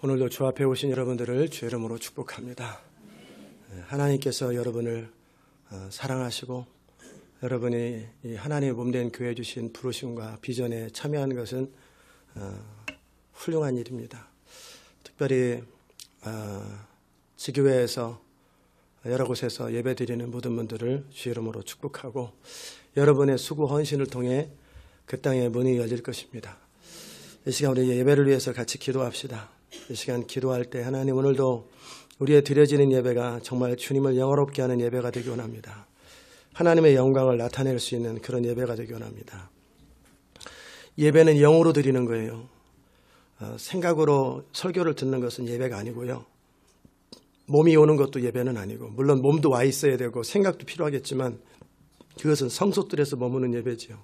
오늘도 주 앞에 오신 여러분들을 주의 이름으로 축복합니다. 하나님께서 여러분을 사랑하시고 여러분이 이 하나님의 몸된 교회 주신 부르심과 비전에 참여하는 것은 훌륭한 일입니다. 특별히 지교회에서 여러 곳에서 예배드리는 모든 분들을 주의 이름으로 축복하고 여러분의 수고 헌신을 통해 그 땅의 문이 열릴 것입니다. 이 시간 우리 예배를 위해서 같이 기도합시다. 이 시간 기도할 때 하나님 오늘도 우리의 드려지는 예배가 정말 주님을 영화롭게 하는 예배가 되기 원합니다. 하나님의 영광을 나타낼 수 있는 그런 예배가 되기 원합니다. 예배는 영으로 드리는 거예요. 생각으로 설교를 듣는 것은 예배가 아니고요. 몸이 오는 것도 예배는 아니고, 물론 몸도 와 있어야 되고 생각도 필요하겠지만 그것은 성소들에서 머무는 예배지요.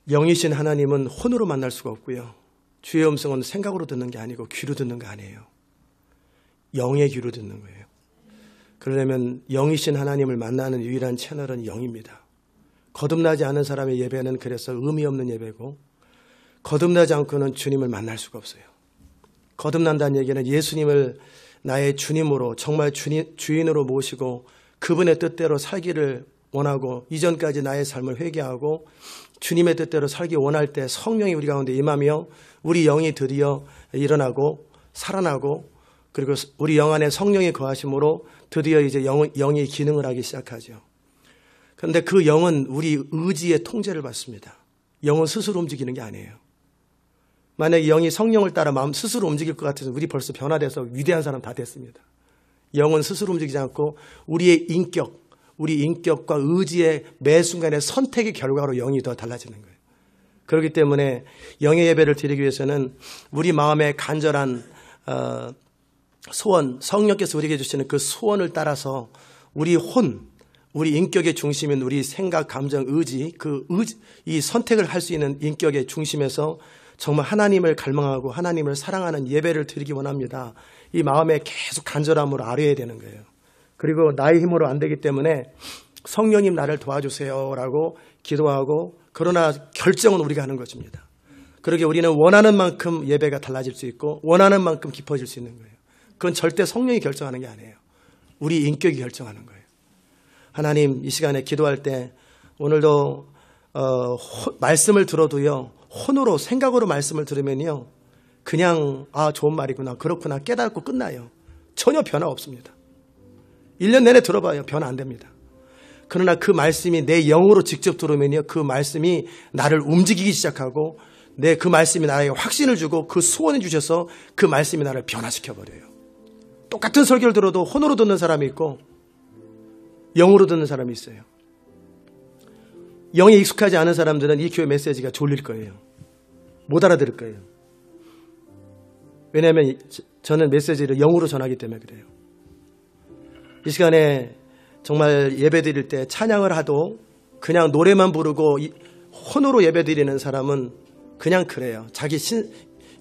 영이신 하나님은 혼으로 만날 수가 없고요. 주의 음성은 생각으로 듣는 게 아니고 귀로 듣는 거 아니에요. 영의 귀로 듣는 거예요. 그러려면 영이신 하나님을 만나는 유일한 채널은 영입니다. 거듭나지 않은 사람의 예배는 그래서 의미 없는 예배고, 거듭나지 않고는 주님을 만날 수가 없어요. 거듭난다는 얘기는 예수님을 나의 주님으로 정말 주인으로 모시고 그분의 뜻대로 살기를 원하고, 이전까지 나의 삶을 회개하고 주님의 뜻대로 살기 원할 때 성령이 우리 가운데 임하며 우리 영이 드디어 일어나고 살아나고, 그리고 우리 영 안에 성령이 거하심으로 드디어 이제 영이 기능을 하기 시작하죠. 그런데 그 영은 우리 의지의 통제를 받습니다. 영은 스스로 움직이는 게 아니에요. 만약에 영이 성령을 따라 마음 스스로 움직일 것 같아서 우리 벌써 변화돼서 위대한 사람 다 됐습니다. 영은 스스로 움직이지 않고 우리 인격과 의지의 매 순간의 선택의 결과로 영이 더 달라지는 거예요. 그렇기 때문에 영의 예배를 드리기 위해서는 우리 마음의 간절한 소원, 성령께서 우리에게 주시는 그 소원을 따라서 우리 인격의 중심인 우리 생각, 감정, 이 선택을 할 수 있는 인격의 중심에서 정말 하나님을 갈망하고 하나님을 사랑하는 예배를 드리기 원합니다. 이 마음에 계속 간절함으로 아뢰야 되는 거예요. 그리고 나의 힘으로 안 되기 때문에 성령님 나를 도와주세요라고 기도하고, 그러나 결정은 우리가 하는 것입니다. 그러게 우리는 원하는 만큼 예배가 달라질 수 있고 원하는 만큼 깊어질 수 있는 거예요. 그건 절대 성령이 결정하는 게 아니에요. 우리 인격이 결정하는 거예요. 하나님, 이 시간에 기도할 때 오늘도 말씀을 들어도요, 혼으로 생각으로 말씀을 들으면요 그냥 좋은 말이구나, 그렇구나 깨닫고 끝나요. 전혀 변화 없습니다. 1년 내내 들어봐요. 변화 안 됩니다. 그러나 그 말씀이 내 영으로 직접 들어오면요, 그 말씀이 나를 움직이기 시작하고 그 말씀이 나에게 확신을 주고 그 소원을 주셔서 그 말씀이 나를 변화시켜버려요. 똑같은 설교를 들어도 혼으로 듣는 사람이 있고 영으로 듣는 사람이 있어요. 영에 익숙하지 않은 사람들은 이 교회 메시지가 졸릴 거예요. 못 알아들을 거예요. 왜냐하면 저는 메시지를 영으로 전하기 때문에 그래요. 이 시간에 정말 예배 드릴 때 찬양을 하도 그냥 노래만 부르고 혼으로 예배 드리는 사람은 그냥 그래요. 자기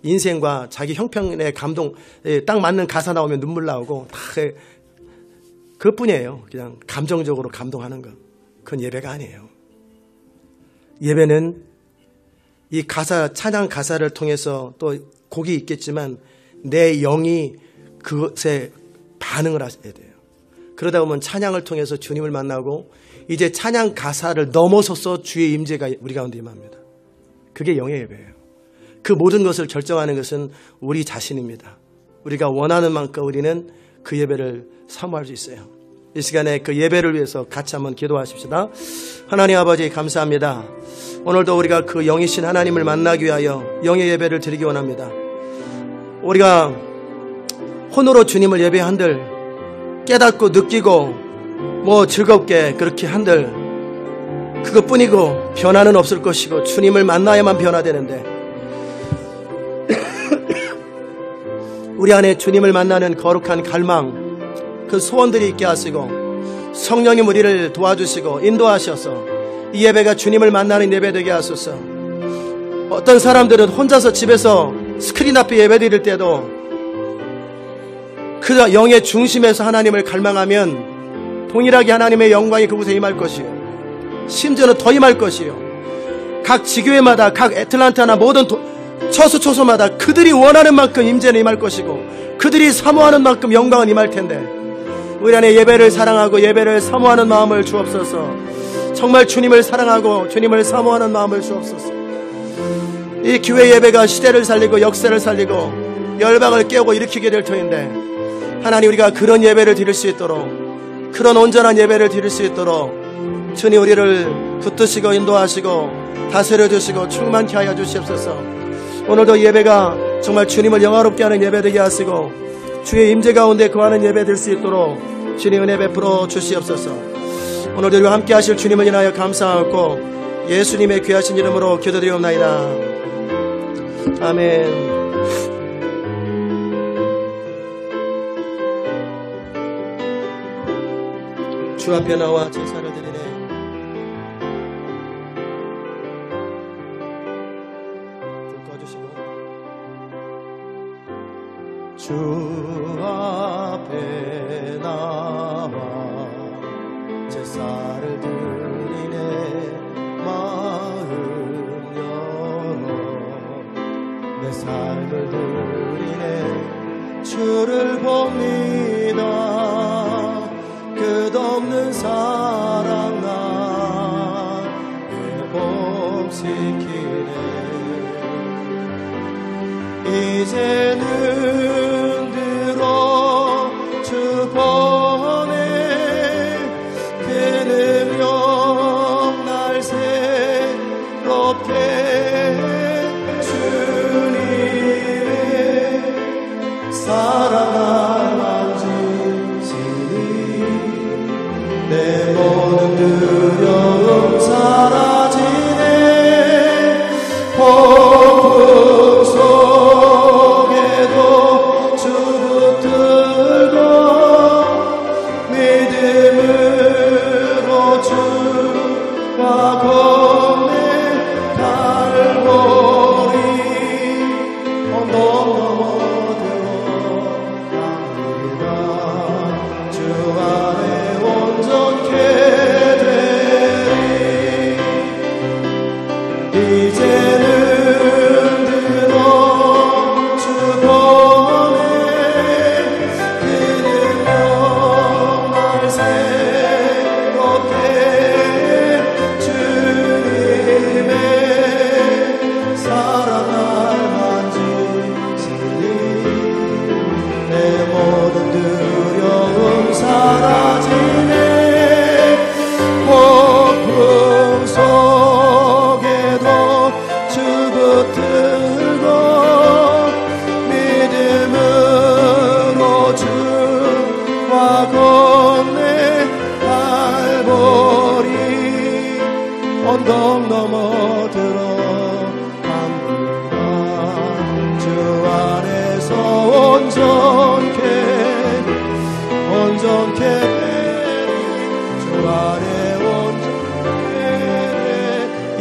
인생과 자기 형편의 감동, 딱 맞는 가사 나오면 눈물 나오고 다 그것뿐이에요. 그냥 감정적으로 감동하는 것. 그건 예배가 아니에요. 예배는 이 찬양 가사를 통해서 또 곡이 있겠지만 내 영이 그것에 반응을 하셔야 돼요. 그러다 보면 찬양을 통해서 주님을 만나고 이제 찬양 가사를 넘어서서 주의 임재가 우리 가운데 임합니다. 그게 영의 예배예요. 그 모든 것을 결정하는 것은 우리 자신입니다. 우리가 원하는 만큼 우리는 그 예배를 사모할 수 있어요. 이 시간에 그 예배를 위해서 같이 한번 기도하십시다. 하나님 아버지 감사합니다. 오늘도 우리가 그 영이신 하나님을 만나기 위하여 영의 예배를 드리기 원합니다. 우리가 혼으로 주님을 예배한들 깨닫고 느끼고 즐겁게 그렇게 한들 그것뿐이고 변화는 없을 것이고 주님을 만나야만 변화되는데 우리 안에 주님을 만나는 거룩한 갈망, 그 소원들이 있게 하시고 성령님 우리를 도와주시고 인도하셔서 이 예배가 주님을 만나는 예배 되게 하소서. 어떤 사람들은 혼자서 집에서 스크린 앞에 예배 드릴 때도 그 영의 중심에서 하나님을 갈망하면 동일하게 하나님의 영광이 그곳에 임할 것이요, 심지어는 더 임할 것이요. 각 지교회마다 각 애틀란타나 모든 처수초소마다 그들이 원하는 만큼 임재는 임할 것이고 그들이 사모하는 만큼 영광은 임할 텐데 우리 안에 예배를 사랑하고 예배를 사모하는 마음을 주옵소서. 정말 주님을 사랑하고 주님을 사모하는 마음을 주옵소서. 이 교회 예배가 시대를 살리고 역사를 살리고 열방을 깨우고 일으키게 될 터인데 하나님, 우리가 그런 예배를 드릴 수 있도록, 그런 온전한 예배를 드릴 수 있도록 주님 우리를 붙드시고 인도하시고 다스려 주시고 충만케 하여 주시옵소서. 오늘도 예배가 정말 주님을 영화롭게 하는 예배 되게 하시고 주의 임재 가운데 거하는 예배 될 수 있도록 주님 은혜 베풀어 주시옵소서. 오늘도 우리와 함께 하실 주님을 인하여 감사하고 예수님의 귀하신 이름으로 기도드리옵나이다. 아멘. 주 앞에 나와 제사를 드리네. 불 꺼주시고. 주 앞에 나와 제사를 드리네. 마음 열어 내 삶을 드리네. 주를 봅니다. 끝없는 사랑 나를 봄시키네. 이제는 들어 주 번에 그 능력 날 새롭게 주님의 사랑 내 모든 두려움 사라지네. 폭풍 속에도 주 붙들고 믿음으로 주와 걷네. 갈보리 언덕 넘어 들어갑니다. 주 안에 온전케 되리. 이제는 들어 주 번에 그 능력 날 새롭게 주님의 사랑 날 만지시니 내 모든 두려움 사라지네. 폭풍 속에도 주 붙들고 믿음으로 주와 걷네. 갈보리 언덕 넘어 들어갑니다. 주 안에서 온전케 주 안에 온전케.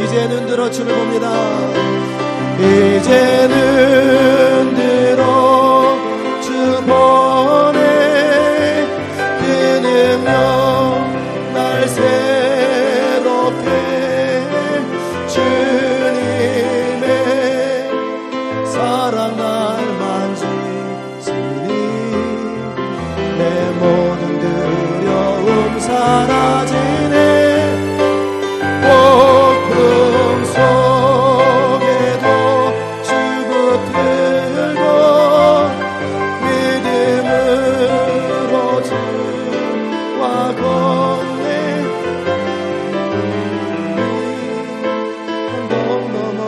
이제는 들어 주를 봅니다. 이제는 들어 주 번에 그 능력 날 새롭게 주님의 사랑 날 만지시니 내 모든 두려움 사라지네. 폭풍 속에도 주 붙들고 믿음으로 주와 걷네. 언덕 넘어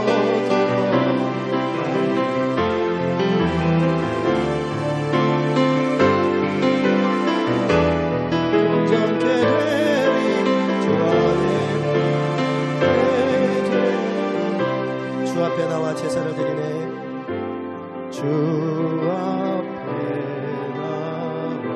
온전케 되리. 주 안에 주 앞에 나와 제사를 드리네. 주 앞에 나와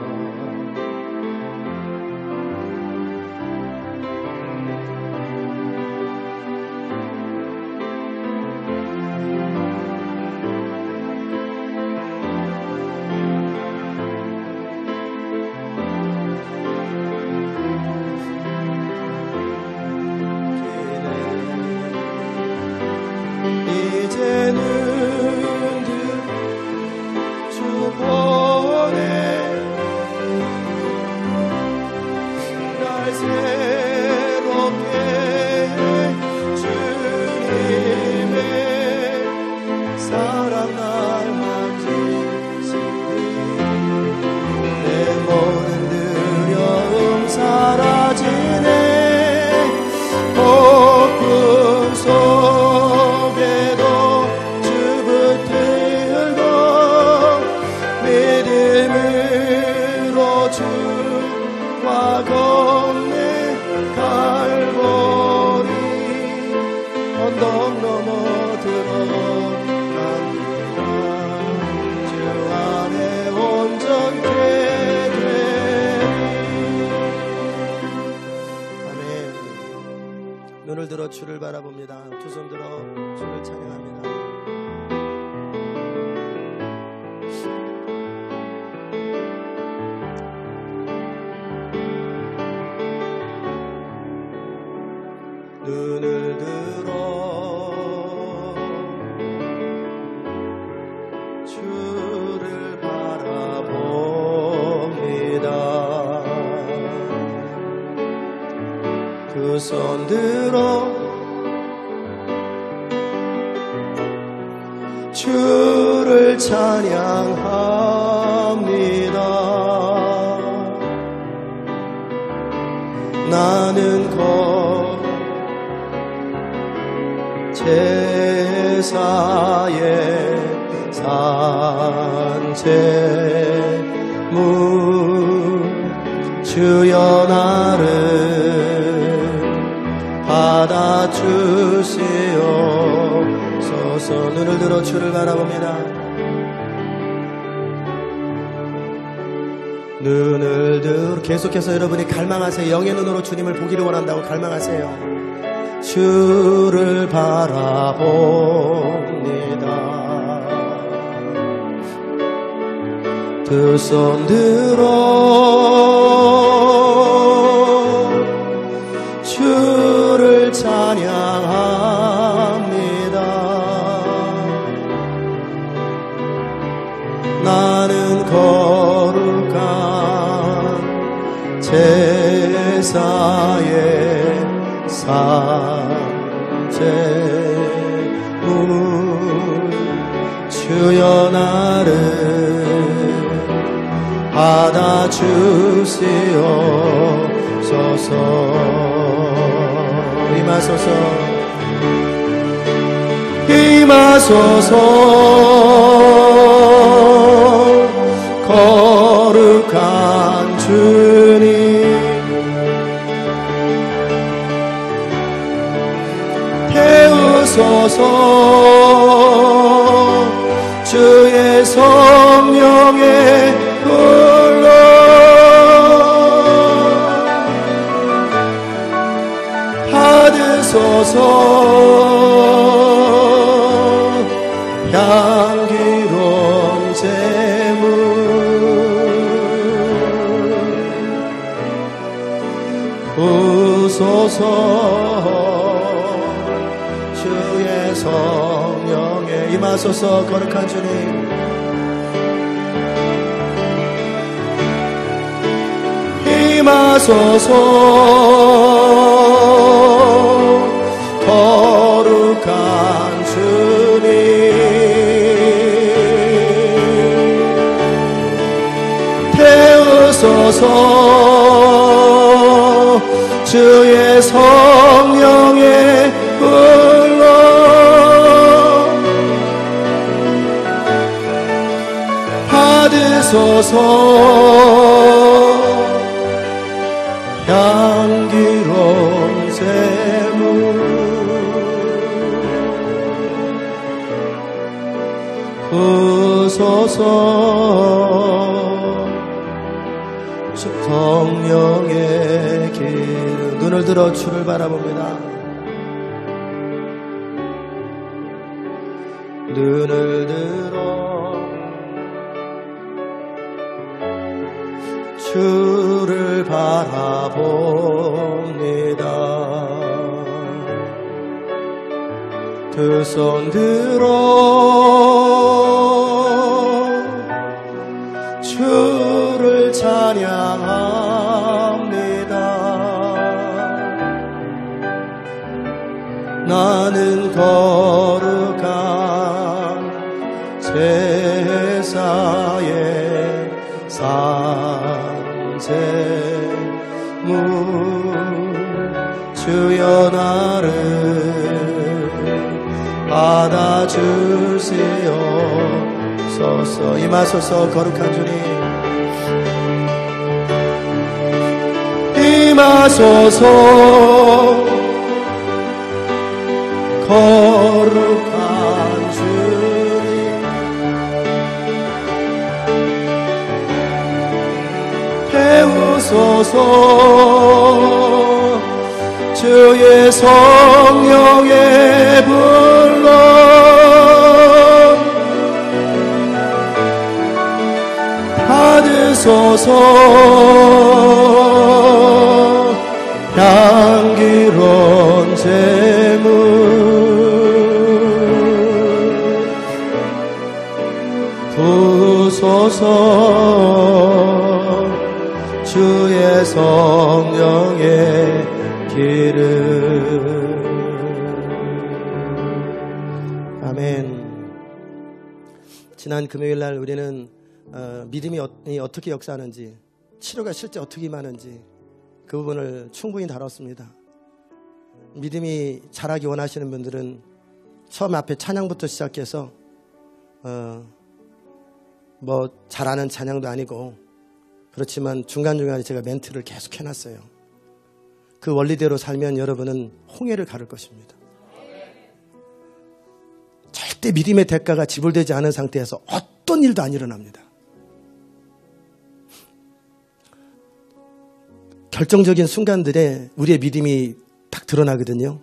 이제는 넘어 들어갑니다. 주 안에 온전케 되리. 아멘. 눈을 들어 주를 바라봅니다. 두 손 들어 주를 찬양합니다. 눈을 들어 주를 바라봅니다. 두 손 들어 주를 찬양합니다. 나는 제사의 산제물 주여 나를 받아주시옵소서. 눈을 들어 주를 바라봅니다. 눈을 들어 계속해서 여러분이 갈망하세요. 영의 눈으로 주님을 보기를 원한다고 갈망하세요. 주를 바라봅니다. 두 손 들어 주를 찬양합니다. 나는 거룩한 제사의 산제물 주여 나를 받아주시옵소서. 임하소서 임하소서. 거룩한 주님 태우소서. 주의 성령의 불러 받으소서. 향기로운 제물 부소서. 주의 성령에 임하소서. 거룩한 주님 임하소서. 거룩한 주님 태우소서. 주의 성령의 불러 받으소서. 향기로운 제물 부소서. 성령의 길 눈을 들어 주를 바라봅니다. 눈을 들어 주를 바라봅니다. 두 손 들어 주를 찬양합니다. 나는 거룩한 제사의 산제물 주여 나를 받아주시옵소서. 임하소서. 거룩한 주님 임하소서. 거룩한 주님 배우소서 주의 성령의 불러 받으소서 향기로운 제물 부소서 주의 성령의 기름. 아멘. 지난 금요일날 우리는 믿음이 어떻게 역사하는지, 치료가 실제 어떻게 임하는지 그 부분을 충분히 다뤘습니다. 믿음이 자라기 원하시는 분들은 처음 앞에 찬양부터 시작해서 뭐 잘하는 찬양도 아니고 그렇지만 중간중간에 제가 멘트를 계속 해놨어요. 그 원리대로 살면 여러분은 홍해를 가를 것입니다. 절대 믿음의 대가가 지불되지 않은 상태에서 어떤 일도 안 일어납니다. 결정적인 순간들에 우리의 믿음이 딱 드러나거든요.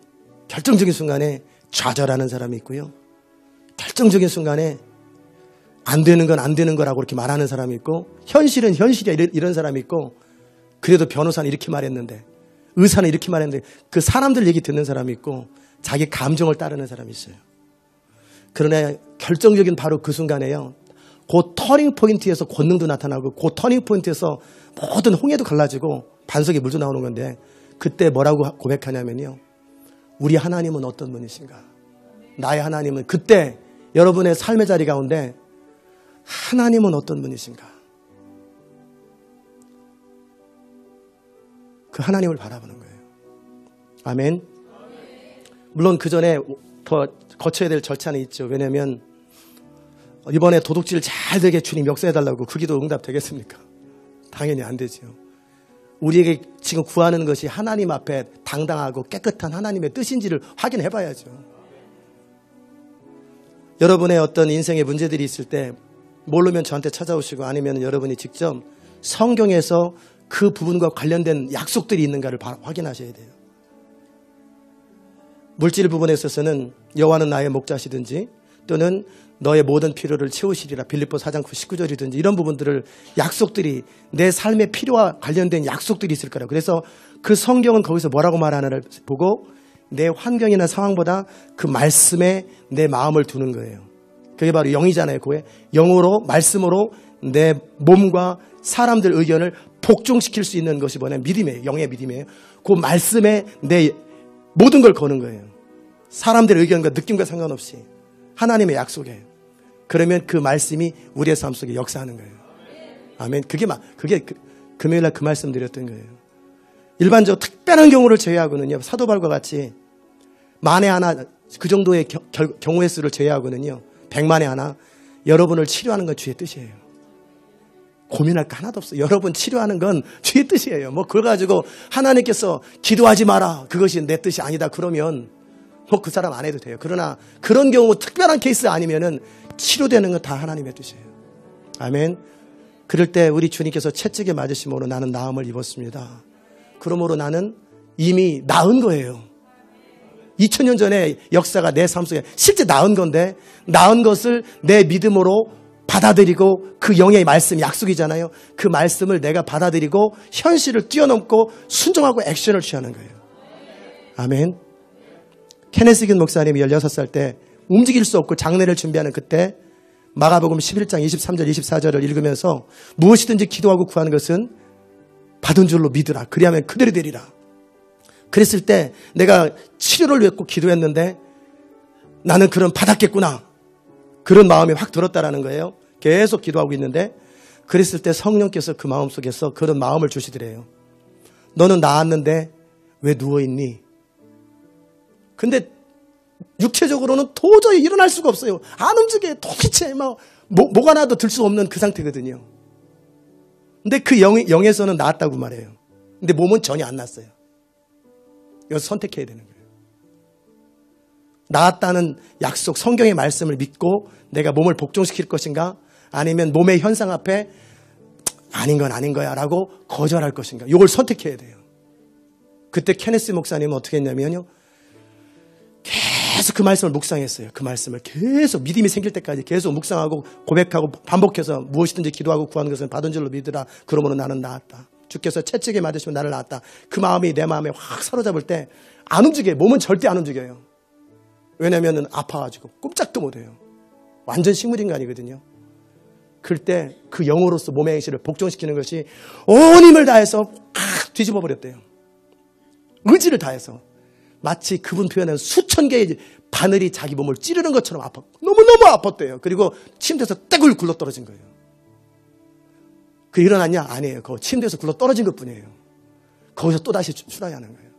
결정적인 순간에 좌절하는 사람이 있고요. 결정적인 순간에 안 되는 건 안 되는 거라고 이렇게 말하는 사람이 있고, 현실은 현실이야 이런 사람이 있고, 그래도 변호사는 이렇게 말했는데, 의사는 이렇게 말했는데, 그 사람들 얘기 듣는 사람이 있고, 자기 감정을 따르는 사람이 있어요. 그러나 결정적인 바로 그 순간에요, 그 터닝 포인트에서 권능도 나타나고, 그 터닝 포인트에서 모든 홍해도 갈라지고 반석에 물도 나오는 건데, 그때 뭐라고 고백하냐면요, 우리 하나님은 어떤 분이신가? 나의 하나님은, 그때 여러분의 삶의 자리 가운데 하나님은 어떤 분이신가? 그 하나님을 바라보는 거예요. 아멘. 물론 그 전에 더 거쳐야 될 절차는 있죠. 왜냐하면 이번에 도둑질 잘 되게 주님 역사해달라고 그 기도 응답되겠습니까? 당연히 안 되죠. 우리에게 지금 구하는 것이 하나님 앞에 당당하고 깨끗한 하나님의 뜻인지를 확인해봐야죠. 여러분의 어떤 인생의 문제들이 있을 때 모르면 저한테 찾아오시고, 아니면 여러분이 직접 성경에서 그 부분과 관련된 약속들이 있는가를 확인하셔야 돼요. 물질 부분에 있어서는 여호와는 나의 목자시든지, 또는 너의 모든 필요를 채우시리라, 빌립보 4장 19절이든지 이런 부분들을, 약속들이 내 삶의 필요와 관련된 약속들이 있을 거라고. 그래서 그 성경은 거기서 뭐라고 말하는가를 보고 내 환경이나 상황보다 그 말씀에 내 마음을 두는 거예요. 그게 바로 영이잖아요. 그게 영으로, 말씀으로 내 몸과 사람들 의견을 복종시킬 수 있는 것이 뭐냐면 믿음이에요. 영의 믿음이에요. 그 말씀에 내 모든 걸 거는 거예요. 사람들의 의견과 느낌과 상관없이 하나님의 약속이에요. 그러면 그 말씀이 우리의 삶 속에 역사하는 거예요. 아멘. 그게 금요일날 그 말씀 드렸던 거예요. 일반적으로 특별한 경우를 제외하고는요, 사도 바울과 같이 만에 하나 그 정도의 경우의 수를 제외하고는요, 100만에 하나 여러분을 치료하는 건 주의 뜻이에요. 고민할 거 하나도 없어요. 여러분 치료하는 건 주의 뜻이에요. 뭐 그걸 가지고 하나님께서 기도하지 마라, 그것이 내 뜻이 아니다 그러면 뭐 그 사람 안 해도 돼요. 그러나 그런 경우 특별한 케이스 아니면은 치료되는 건 다 하나님의 뜻이에요. 아멘. 그럴 때 우리 주님께서 채찍에 맞으심으로 나는 나음을 입었습니다. 그러므로 나는 이미 나은 거예요. 2000년 전에 역사가 내 삶 속에 실제 나은 건데, 나은 것을 내 믿음으로 받아들이고, 그 영의 말씀, 약속이잖아요. 그 말씀을 내가 받아들이고 현실을 뛰어넘고 순종하고 액션을 취하는 거예요. 아멘. 케네스 균 목사님이 16살 때 움직일 수 없고 장례를 준비하는 그때 마가복음 11장 23절 24절을 읽으면서 무엇이든지 기도하고 구하는 것은 받은 줄로 믿으라. 그리하면 그대로 되리라. 그랬을 때 내가 치료를 위해 꼭 기도했는데 나는 그런 받았겠구나, 그런 마음이 확 들었다라는 거예요. 계속 기도하고 있는데 그랬을 때 성령께서 그 마음속에서 그런 마음을 주시더래요. 너는 나았는데 왜 누워있니? 근데 육체적으로는 도저히 일어날 수가 없어요. 안 움직여요. 도대체 목 하나도 들 수 없는 그 상태거든요. 근데 그 영에서는 나았다고 말해요. 근데 몸은 전혀 안 났어요. 여기서 선택해야 되는 거예요. 나았다는 약속, 성경의 말씀을 믿고 내가 몸을 복종시킬 것인가? 아니면 몸의 현상 앞에 아닌 건 아닌 거야 라고 거절할 것인가? 이걸 선택해야 돼요. 그때 케네스 목사님은 어떻게 했냐면요. 계속 그 말씀을 묵상했어요. 그 말씀을 계속 믿음이 생길 때까지 계속 묵상하고 고백하고 반복해서 무엇이든지 기도하고 구하는 것은 받은 줄로 믿으라. 그러므로 나는 나았다. 주께서 채찍에 맞으시면 나를 낳았다. 그 마음이 내 마음에 확 사로잡을 때 안 움직여요. 몸은 절대 안 움직여요. 왜냐하면 아파가지고 꼼짝도 못해요. 완전 식물인간이거든요. 그럴 때 그 영으로서 몸의 행실을 복종시키는 것이 온 힘을 다해서 뒤집어 버렸대요. 의지를 다해서 마치 그분 표현은 수천 개의 바늘이 자기 몸을 찌르는 것처럼 아팠고 너무너무 아팠대요. 그리고 침대에서 떼굴 굴러 떨어진 거예요. 그 일어났냐? 아니에요. 그 침대에서 굴러 떨어진 것뿐이에요. 거기서 또다시 출하야 하는 거예요.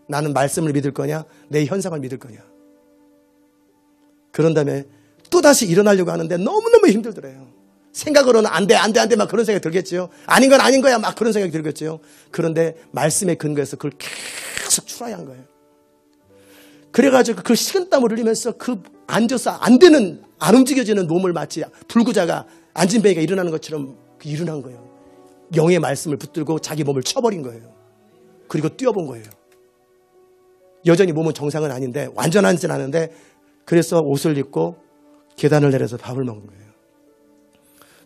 나는 말씀을 믿을 거냐? 내 현상을 믿을 거냐? 그런 다음에 또다시 일어나려고 하는데 너무너무 힘들더래요. 생각으로는 안 돼 막 그런 생각이 들겠죠. 아닌 건 아닌 거야 막 그런 생각이 들겠죠. 그런데 말씀에 근거해서 그걸 계속 출하야 한 거예요. 그래가지고 그 식은땀을 흘리면서 그 앉아서 안 되는, 안 움직여지는 몸을 마치 불구자가 앉은 뱅이가 일어나는 것처럼 일어난 거예요. 영의 말씀을 붙들고 자기 몸을 쳐버린 거예요. 그리고 뛰어본 거예요. 여전히 몸은 정상은 아닌데, 완전하진 않은데, 그래서 옷을 입고 계단을 내려서 밥을 먹은 거예요.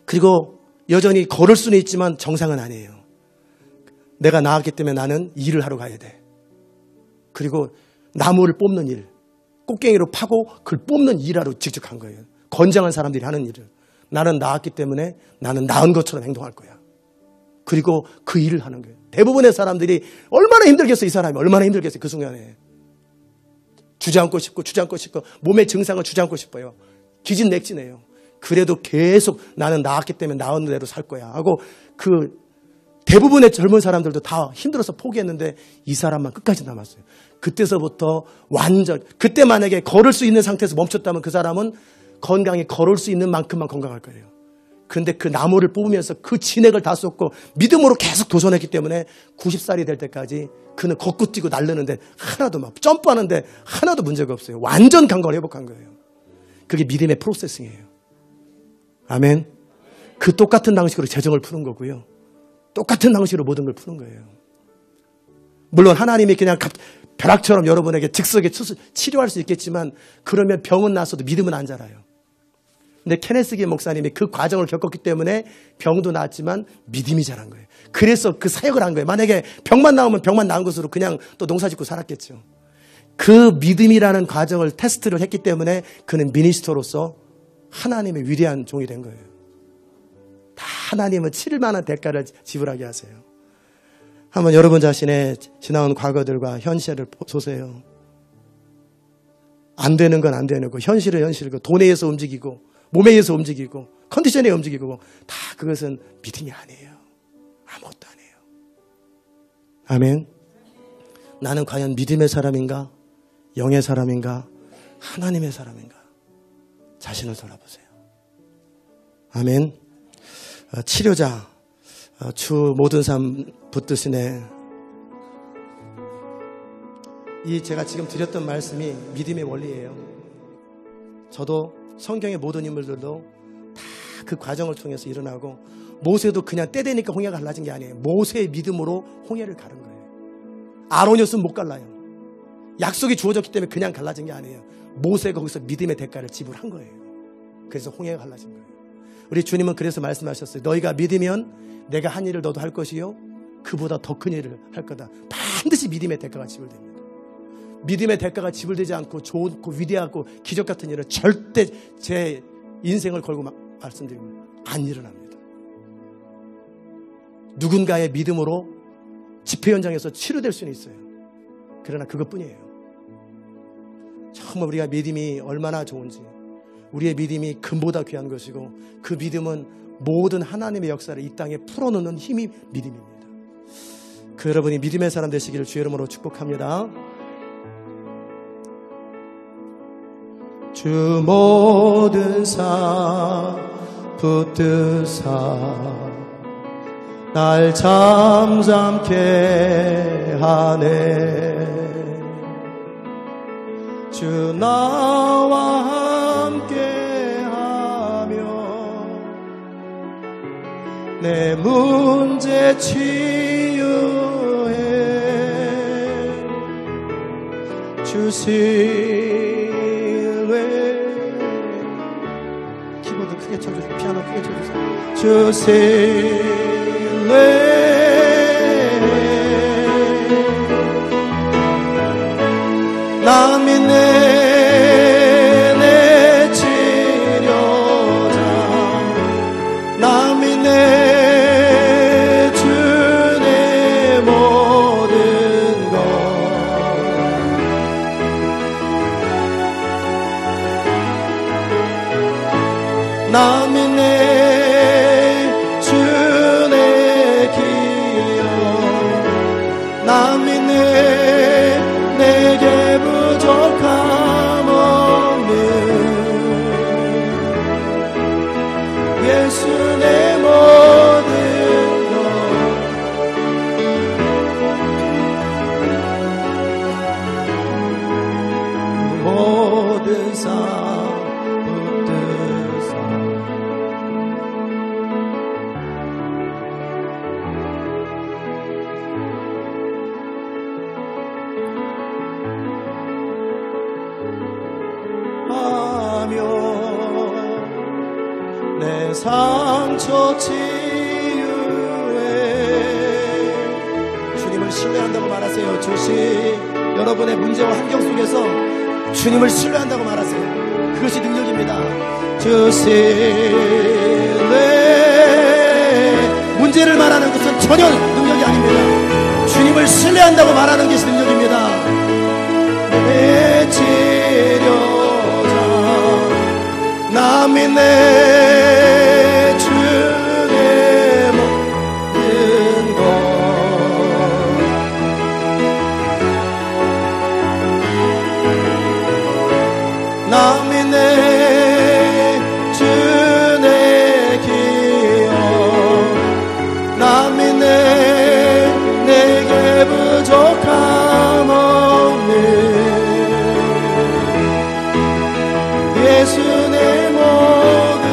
그리고 여전히 걸을 수는 있지만 정상은 아니에요. 내가 나았기 때문에 나는 일을 하러 가야 돼. 그리고 나무를 뽑는 일, 꽃갱이로 파고 그걸 뽑는 일하러 직접 간 거예요. 건장한 사람들이 하는 일을. 나는 나았기 때문에 나는 나은 것처럼 행동할 거야. 그리고 그 일을 하는 거예요. 대부분의 사람들이 얼마나 힘들겠어. 이 사람이 얼마나 힘들겠어. 그 순간에. 주저앉고 싶고 몸의 증상을 주저앉고 싶어요. 기진맥진해요. 그래도 계속 나는 나았기 때문에 나은 대로 살 거야 하고 그 대부분의 젊은 사람들도 다 힘들어서 포기했는데 이 사람만 끝까지 남았어요. 그때서부터 완전, 그때 만약에 걸을 수 있는 상태에서 멈췄다면 그 사람은 건강히 걸을 수 있는 만큼만 건강할 거예요. 그런데 그 나무를 뽑으면서 그 진액을 다 쏟고 믿음으로 계속 도전했기 때문에 90살이 될 때까지 그는 걷고 뛰고 날르는데 하나도 막 점프하는데 하나도 문제가 없어요. 완전 감각을 회복한 거예요. 그게 믿음의 프로세싱이에요. 아멘. 그 똑같은 방식으로 재정을 푸는 거고요. 똑같은 방식으로 모든 걸 푸는 거예요. 물론 하나님이 그냥 벼락처럼 여러분에게 즉석에 치료할 수 있겠지만 그러면 병은 났어도 믿음은 안 자라요. 근데 케네스기 목사님이 그 과정을 겪었기 때문에 병도 나았지만 믿음이 자란 거예요. 그래서 그 사역을 한 거예요. 만약에 병만 나오면 병만 나은 것으로 그냥 또 농사 짓고 살았겠죠. 그 믿음이라는 과정을 테스트를 했기 때문에 그는 미니스터로서 하나님의 위대한 종이 된 거예요. 다 하나님은 치를 만한 대가를 지불하게 하세요. 한번 여러분 자신의 지나온 과거들과 현실을 보세요. 안 되는 건 안 되는 거, 현실은 현실이고, 돈에 의해서 움직이고, 몸에 의해서 움직이고, 컨디션에 움직이고, 다 그것은 믿음이 아니에요. 아무것도 아니에요. 아멘. 나는 과연 믿음의 사람인가? 영의 사람인가? 하나님의 사람인가? 자신을 돌아보세요. 아멘. 치료자, 주 모든 삶 붙드시네. 이 제가 지금 드렸던 말씀이 믿음의 원리예요. 저도 성경의 모든 인물들도 다 그 과정을 통해서 일어나고, 모세도 그냥 때 되니까 홍해가 갈라진 게 아니에요. 모세의 믿음으로 홍해를 가른 거예요. 아론이었으면 못 갈라요. 약속이 주어졌기 때문에 그냥 갈라진 게 아니에요. 모세가 거기서 믿음의 대가를 지불한 거예요. 그래서 홍해가 갈라진 거예요. 우리 주님은 그래서 말씀하셨어요. 너희가 믿으면 내가 한 일을 너도 할 것이요 그보다 더 큰 일을 할 거다. 반드시 믿음의 대가가 지불됩니다. 믿음의 대가가 지불되지 않고 좋고 위대하고 기적 같은 일은 절대 제 인생을 걸고 말씀드립니다. 안 일어납니다. 누군가의 믿음으로 집회 현장에서 치료될 수는 있어요. 그러나 그것뿐이에요. 정말 우리가 믿음이 얼마나 좋은지, 우리의 믿음이 금보다 귀한 것이고, 그 믿음은 모든 하나님의 역사를 이 땅에 풀어놓는 힘이 믿음입니다. 그 여러분이 믿음의 사람 되시기를 주의 이름으로 축복합니다. 주 모든 삶 붙드사 날 잠잠케 하네. 주 나와 함께하며 내 문제 치유해 주실래. 키보드 크게 쳐주세요. 피아노 크게 쳐주세요. 주실래. 나 믿네 내 치료자 나 믿네 주의 모든 것 나 믿네 주의 기억 나 믿네 내게 부족함 없는 예수 내 모든 것 모든 삶 붙드사 내 상처 치유해 주님을 신뢰한다고 말하세요. 주시 여러분의 문제와 환경 속에서 주님을 신뢰한다고 말하세요. 그것이 능력입니다. 주시네 문제를 말하는 것은 전혀 능력이 아닙니다. 주님을 신뢰한다고 말하는 것이 능력입니다. 내 치료자 나 믿네 주의 모든 것 나 믿네 주의 기억 나 믿네 내게 부족함 없는 예수 내 모든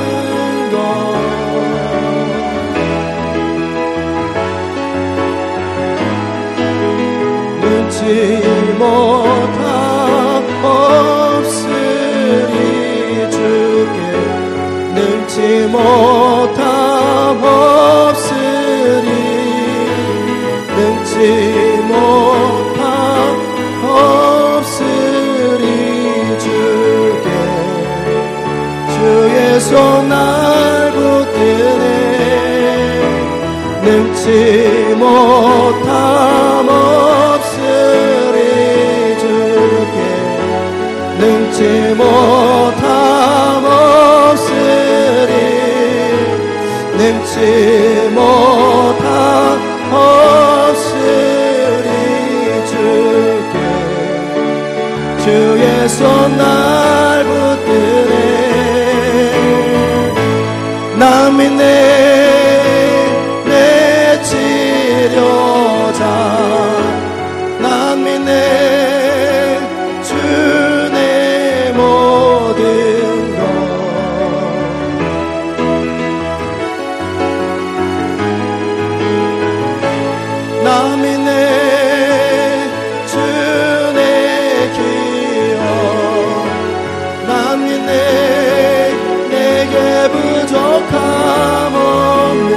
것 눈치 못함 없으리 주께 눈치 못함 없으리 눈치 못함 없으리 주께 주의 손 날 붙드네 능치 못함 없으리 주께 능치 못함 없으리 능치 못함 없으리 주께 주의 손 날 붙드네 나 믿네 내 치료자 나 믿네 주의 모든 것 나 믿네 주의 기억 나 믿네 내게 부족함 없는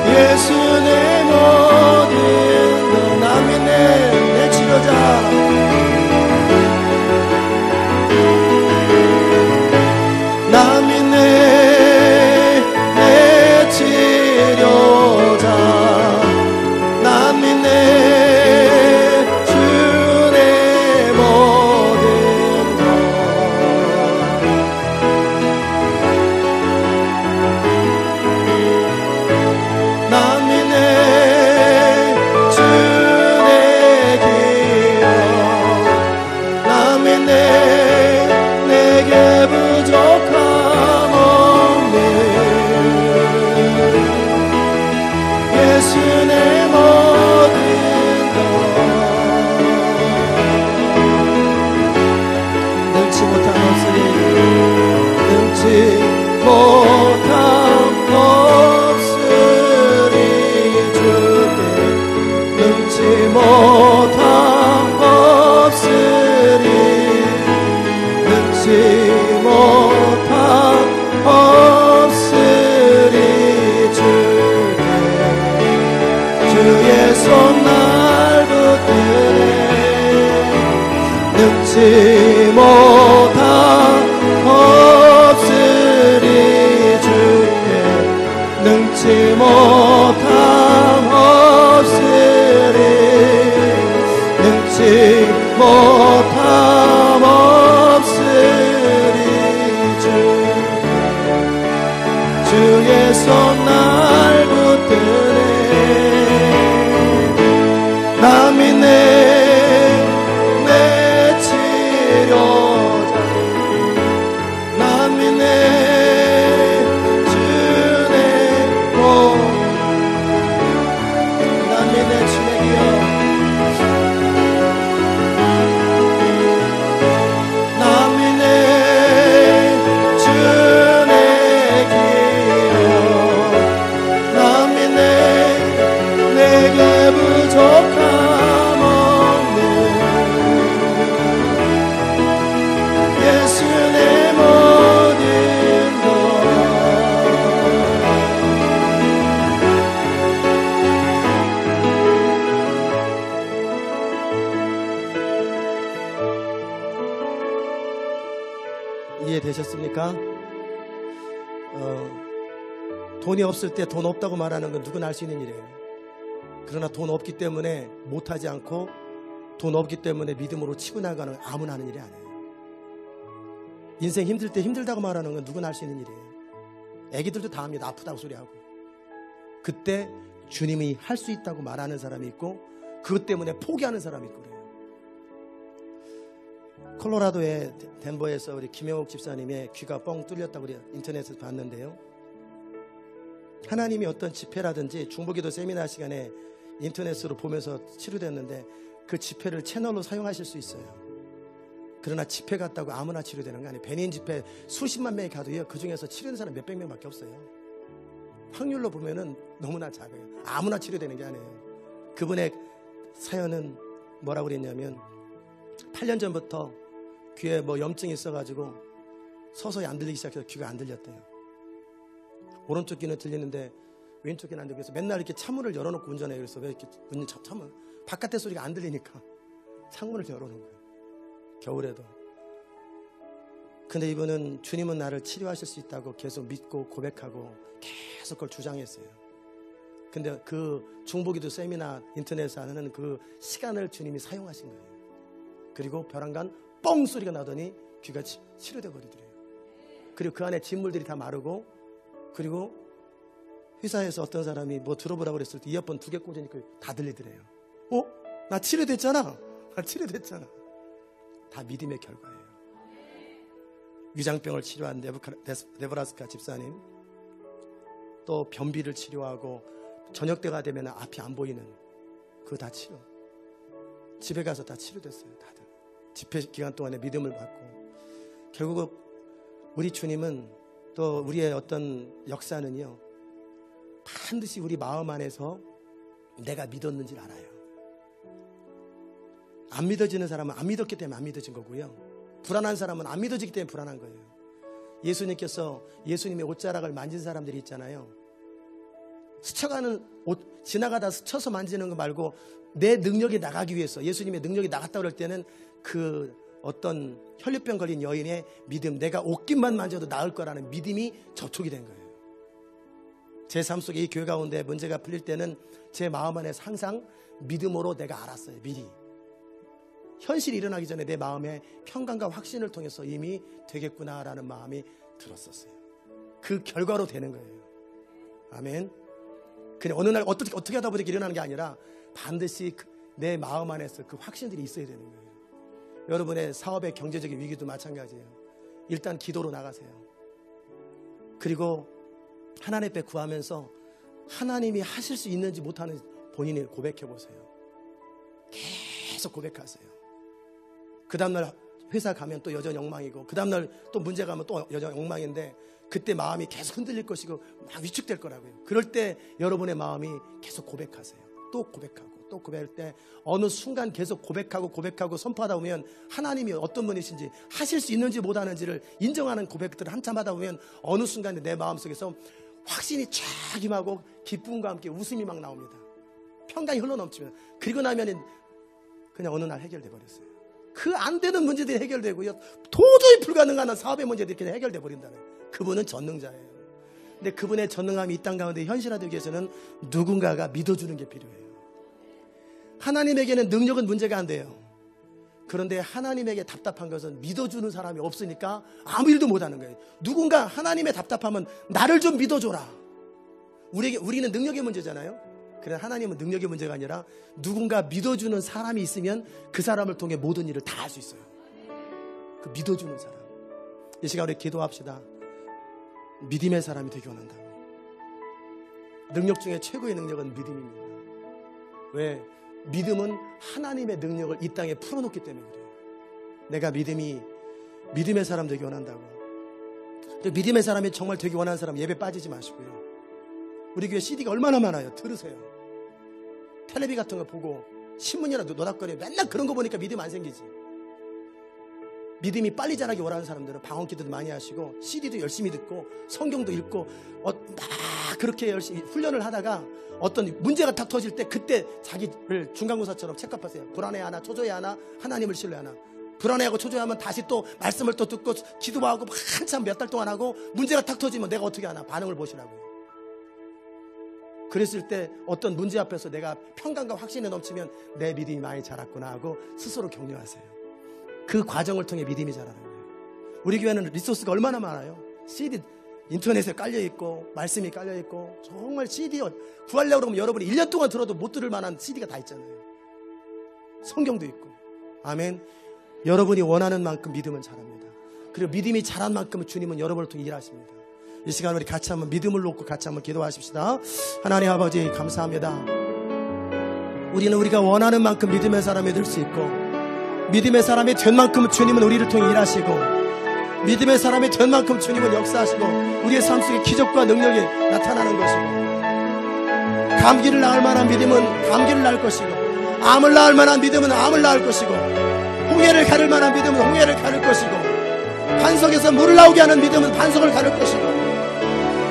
예수 내 모든 것 나 믿네 내 치료자 나 믿네 내 치료자 나 믿네 주의 모든 것 능치 못함 없으리 주께 능치 못함 없으리 능치 못함 없으리 주의 손 날 붙드네 나 믿네 내 치료자 나 믿네 주의 복 나 믿네 주의 기억 나 믿네 주의 기억 나 믿네 내게 부족함 없네 예수 내 모든 것 이해되셨습니까? 돈이 없을 때 돈 없다고 말하는 건 누구나 할 수 있는 일이에요. 그러나 돈 없기 때문에 못하지 않고 돈 없기 때문에 믿음으로 치고 나가는 건 아무나 하는 일이 아니에요. 인생 힘들 때 힘들다고 말하는 건 누구나 할 수 있는 일이에요. 애기들도 다 합니다. 아프다고 소리하고. 그때 주님이 할 수 있다고 말하는 사람이 있고 그것 때문에 포기하는 사람이 있고 그래요. 콜로라도의 덴버에서 우리 김영욱 집사님의 귀가 뻥 뚫렸다고 우리 인터넷에서 봤는데요. 하나님이 어떤 집회라든지 중보기도 세미나 시간에 인터넷으로 보면서 치료됐는데 그 집회를 채널로 사용하실 수 있어요. 그러나 집회 갔다고 아무나 치료되는 거 아니에요. 배민 집회 수십만 명이 가도요. 그 중에서 치료된 사람 몇백 명밖에 없어요. 확률로 보면은 너무나 작아요. 아무나 치료되는 게 아니에요. 그분의 사연은 뭐라고 그랬냐면 8년 전부터 귀에 뭐 염증이 있어가지고 서서히 안 들리기 시작해서 귀가 안 들렸대요. 오른쪽 귀는 들리는데 왼쪽 귀는 안 들려서 맨날 이렇게 창문을 열어놓고 운전해요. 그래서 왜 이렇게 창문 바깥의 소리가 안 들리니까 창문을 열어놓은 거예요. 겨울에도. 근데 이분은 주님은 나를 치료하실 수 있다고 계속 믿고 고백하고 계속 그걸 주장했어요. 근데 그 중보기도 세미나 인터넷에서 하는 그 시간을 주님이 사용하신 거예요. 그리고 벼랑간 뻥 소리가 나더니 귀가 치료돼 버리더래요. 그리고 그 안에 진물들이 다 마르고 그리고 회사에서 어떤 사람이 뭐 들어보라고 그랬을 때 이어폰 2개 꽂으니까 다 들리더래요. 나 치료됐잖아. 나 치료됐잖아. 다 믿음의 결과예요. 위장병을 치료한 네브라스카 집사님, 또 변비를 치료하고 저녁 때가 되면 앞이 안 보이는 그거 다 치료. 집에 가서 다 치료됐어요. 다들 집회 기간 동안에 믿음을 받고. 결국 우리 주님은 또 우리의 어떤 역사는요, 반드시 우리 마음 안에서 내가 믿었는지를 알아요. 안 믿어지는 사람은 안 믿었기 때문에 안 믿어진 거고요. 불안한 사람은 안 믿어지기 때문에 불안한 거예요. 예수님께서 예수님의 옷자락을 만진 사람들이 있잖아요. 스쳐가는 옷, 지나가다 스쳐서 만지는 거 말고 내 능력이 나가기 위해서, 예수님의 능력이 나갔다 그럴 때는 그 어떤 혈류병 걸린 여인의 믿음, 내가 옷깃만 만져도 나을 거라는 믿음이 접촉이 된 거예요. 제 삶 속에 이 교회 가운데 문제가 풀릴 때는 제 마음 안에서 항상 믿음으로 내가 알았어요. 미리 현실이 일어나기 전에 내 마음에 평강과 확신을 통해서 이미 되겠구나라는 마음이 들었었어요. 그 결과로 되는 거예요. 아멘. 그냥 어느 날 어떻게 하다 보니까 일어나는 게 아니라 반드시 내 마음 안에서 그 확신들이 있어야 되는 거예요. 여러분의 사업의 경제적인 위기도 마찬가지예요. 일단 기도로 나가세요. 그리고 하나님 앞에 구하면서 하나님이 하실 수 있는지 못하는지 본인이 고백해 보세요. 계속 고백하세요. 그 다음날 회사 가면 또 여전히 엉망이고, 그 다음날 또 문제 가면 또 여전히 엉망인데, 그때 마음이 계속 흔들릴 것이고 막 위축될 거라고요. 그럴 때 여러분의 마음이 계속 고백하세요. 또 고백하고 또 고백할 때 어느 순간 계속 고백하고 선포하다 보면 하나님이 어떤 분이신지, 하실 수 있는지 못하는지를 인정하는 고백들을 한참 하다 보면 어느 순간에 내 마음속에서 확신이 쫙 임하고 기쁨과 함께 웃음이 막 나옵니다. 평강이 흘러넘칩니다. 그리고 나면 그냥 어느 날 해결돼 버렸어요. 그 안 되는 문제들이 해결되고요. 도저히 불가능한 사업의 문제들이 이렇게 해결돼 버린다는. 그분은 전능자예요. 근데 그분의 전능함이 이 땅 가운데 현실화되기 위해서는 누군가가 믿어주는 게 필요해요. 하나님에게는 능력은 문제가 안 돼요. 그런데 하나님에게 답답한 것은 믿어주는 사람이 없으니까 아무 일도 못하는 거예요. 누군가 하나님의 답답하면 나를 좀 믿어줘라. 우리는 능력의 문제잖아요. 그러나 하나님은 능력의 문제가 아니라 누군가 믿어주는 사람이 있으면 그 사람을 통해 모든 일을 다 할 수 있어요. 그 믿어주는 사람. 이 시간 우리 기도합시다. 믿음의 사람이 되기 원한다고. 능력 중에 최고의 능력은 믿음입니다. 왜? 믿음은 하나님의 능력을 이 땅에 풀어놓기 때문에 그래요. 내가 믿음의 사람 되기 원한다고. 믿음의 사람이 정말 되기 원하는 사람 예배 빠지지 마시고요. 우리 교회 CD가 얼마나 많아요. 들으세요. 텔레비 같은 거 보고 신문이나 노닥거려 맨날 그런 거 보니까 믿음 안 생기지. 믿음이 빨리 자라기 원하는 사람들은 방언기도도 많이 하시고 CD도 열심히 듣고 성경도 읽고 막 그렇게 열심히 훈련을 하다가 어떤 문제가 딱 터질 때 그때 자기를 중간고사처럼 체크하세요. 불안해하나 초조해하나 하나님을 신뢰하나. 불안해하고 초조해하면 다시 또 말씀을 또 듣고 기도하고 한참 몇 달 동안 하고 문제가 딱 터지면 내가 어떻게 하나 반응을 보시라고요. 그랬을 때 어떤 문제 앞에서 내가 평강과 확신에 넘치면 내 믿음이 많이 자랐구나 하고 스스로 격려하세요. 그 과정을 통해 믿음이 자라는 거예요. 우리 교회는 리소스가 얼마나 많아요. CD 인터넷에 깔려있고 말씀이 깔려있고 정말 CD 구하려고 그러면 여러분이 1년 동안 들어도 못 들을 만한 CD가 다 있잖아요. 성경도 있고. 아멘. 여러분이 원하는 만큼 믿음은 자랍니다. 그리고 믿음이 자란 만큼 주님은 여러분을 통해 일하십니다. 이 시간 우리 같이 한번 믿음을 놓고 같이 한번 기도하십시다. 하나님 아버지 감사합니다. 우리는 우리가 원하는 만큼 믿음의 사람이 될 수 있고 믿음의 사람이 된 만큼 주님은 우리를 통해 일하시고 믿음의 사람이 된 만큼 주님은 역사하시고 우리의 삶 속에 기적과 능력이 나타나는 것이고 감기를 낳을 만한 믿음은 감기를 낳을 것이고 암을 낳을 만한 믿음은 암을 낳을 것이고 홍해를 가를 만한 믿음은 홍해를 가를 것이고 반석에서 물을 나오게 하는 믿음은 반석을 가를 것이고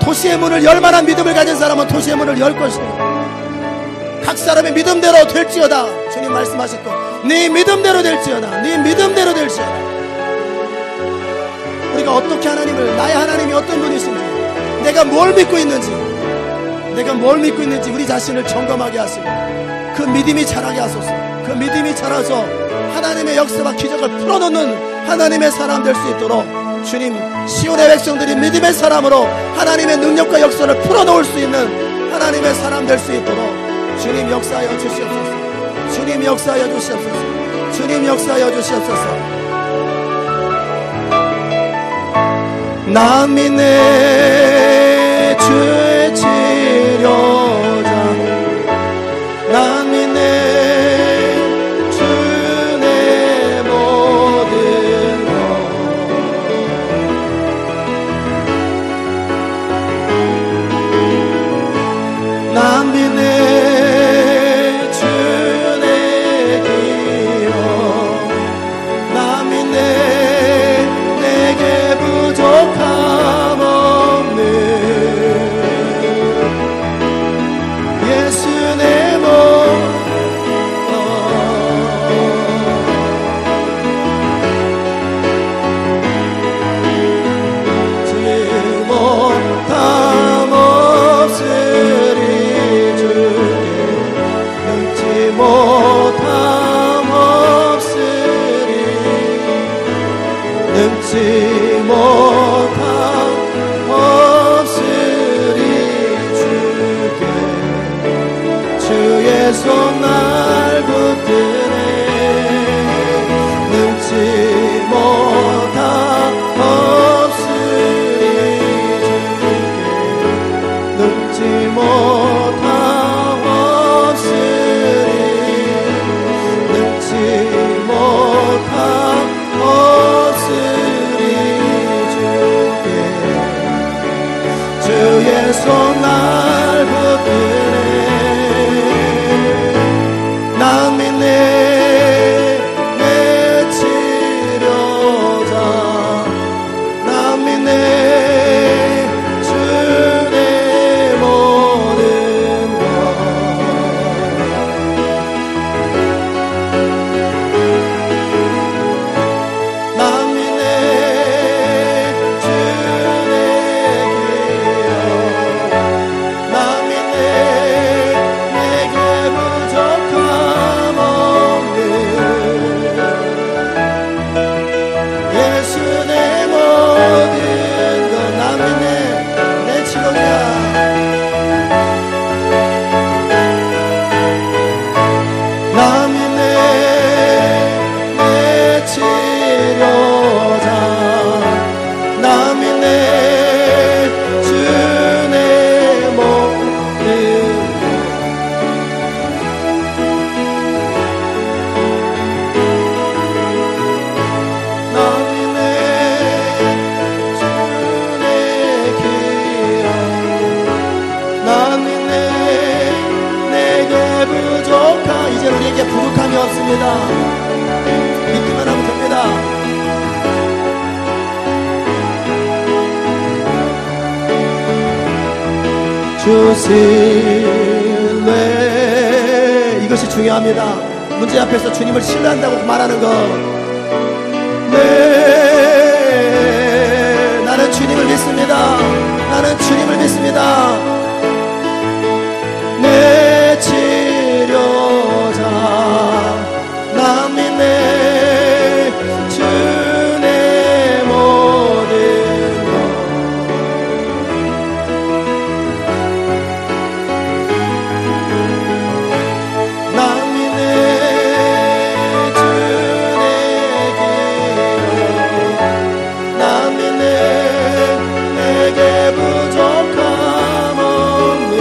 도시의 문을 열 만한 믿음을 가진 사람은 도시의 문을 열 것이고 각 사람의 믿음대로 될지어다. 주님 말씀하셨고 네 믿음대로 될지어다. 네 믿음대로 될지어다. 우리가 어떻게 하나님을 나의 하나님이 어떤 분이신지 내가 뭘 믿고 있는지 우리 자신을 점검하게 하시고 그 믿음이 자라게 하소서. 그 믿음이 자라서 하나님의 역사와 기적을 풀어놓는 하나님의 사람 될 수 있도록 주님 시온의 백성들이 믿음의 사람으로 하나님의 능력과 역사를 풀어놓을 수 있는 하나님의 사람 될 수 있도록 주님 역사하여 주시옵소서. 주님 역사하여 주시옵소서. 주님 역사하여 주시옵소서. 나 믿네 주의 치료자 나 믿네 주의 모든 것 나 믿네 주의 기억 나 믿네 내게 부족함 없는 예수 내 몸 못함 없으리 주께 능치 못함 없으리 능치 못함 없으리 주께 주의 손 날 붙드네 능치 못함 없으리 주께 능치 못함 없으리 능치 못함 없으리 주께 주실래. 이것이 중요합니다. 문제 앞에서 주님을 신뢰한다고 말하는 것. 네, 나는 주님을 믿습니다. 나는 주님을 믿습니다. 내 치료자 나 믿네. 주 내 모든 것 나 믿네. 주 내 기억 나 믿네. 내게 부족함 없네.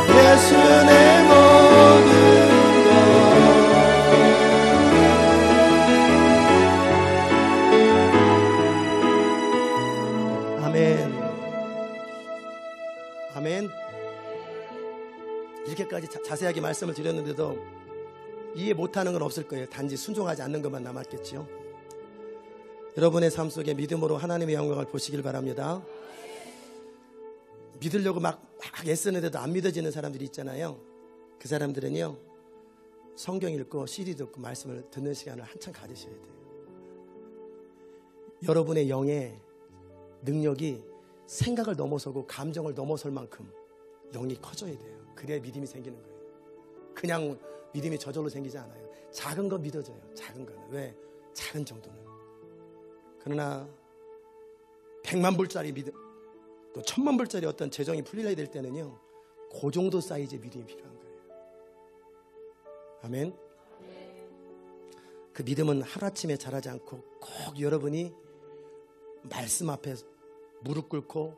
예수 내 모든 것. 아멘. 아멘. 이렇게까지 자세하게 말씀을 드렸는데도 이해 못하는 건 없을 거예요. 단지 순종하지 않는 것만 남았겠죠. 여러분의 삶 속에 믿음으로 하나님의 영광을 보시길 바랍니다. 믿으려고 막 애쓰는데도 안 믿어지는 사람들이 있잖아요. 그 사람들은요, 성경 읽고 CD 듣고 말씀을 듣는 시간을 한참 가지셔야 돼요. 여러분의 영의 능력이 생각을 넘어서고 감정을 넘어설 만큼 영이 커져야 돼요. 그래야 믿음이 생기는 거예요. 그냥 믿음이 저절로 생기지 않아요. 작은 거 믿어져요. 작은 거는. 왜? 작은 정도는. 그러나 100만 불짜리 믿음, 또 1000만 불짜리 어떤 재정이 풀려야 될 때는요, 그 정도 사이즈의 믿음이 필요한 거예요. 아멘. 그 믿음은 하루아침에 자라지 않고 꼭 여러분이 말씀 앞에 무릎 꿇고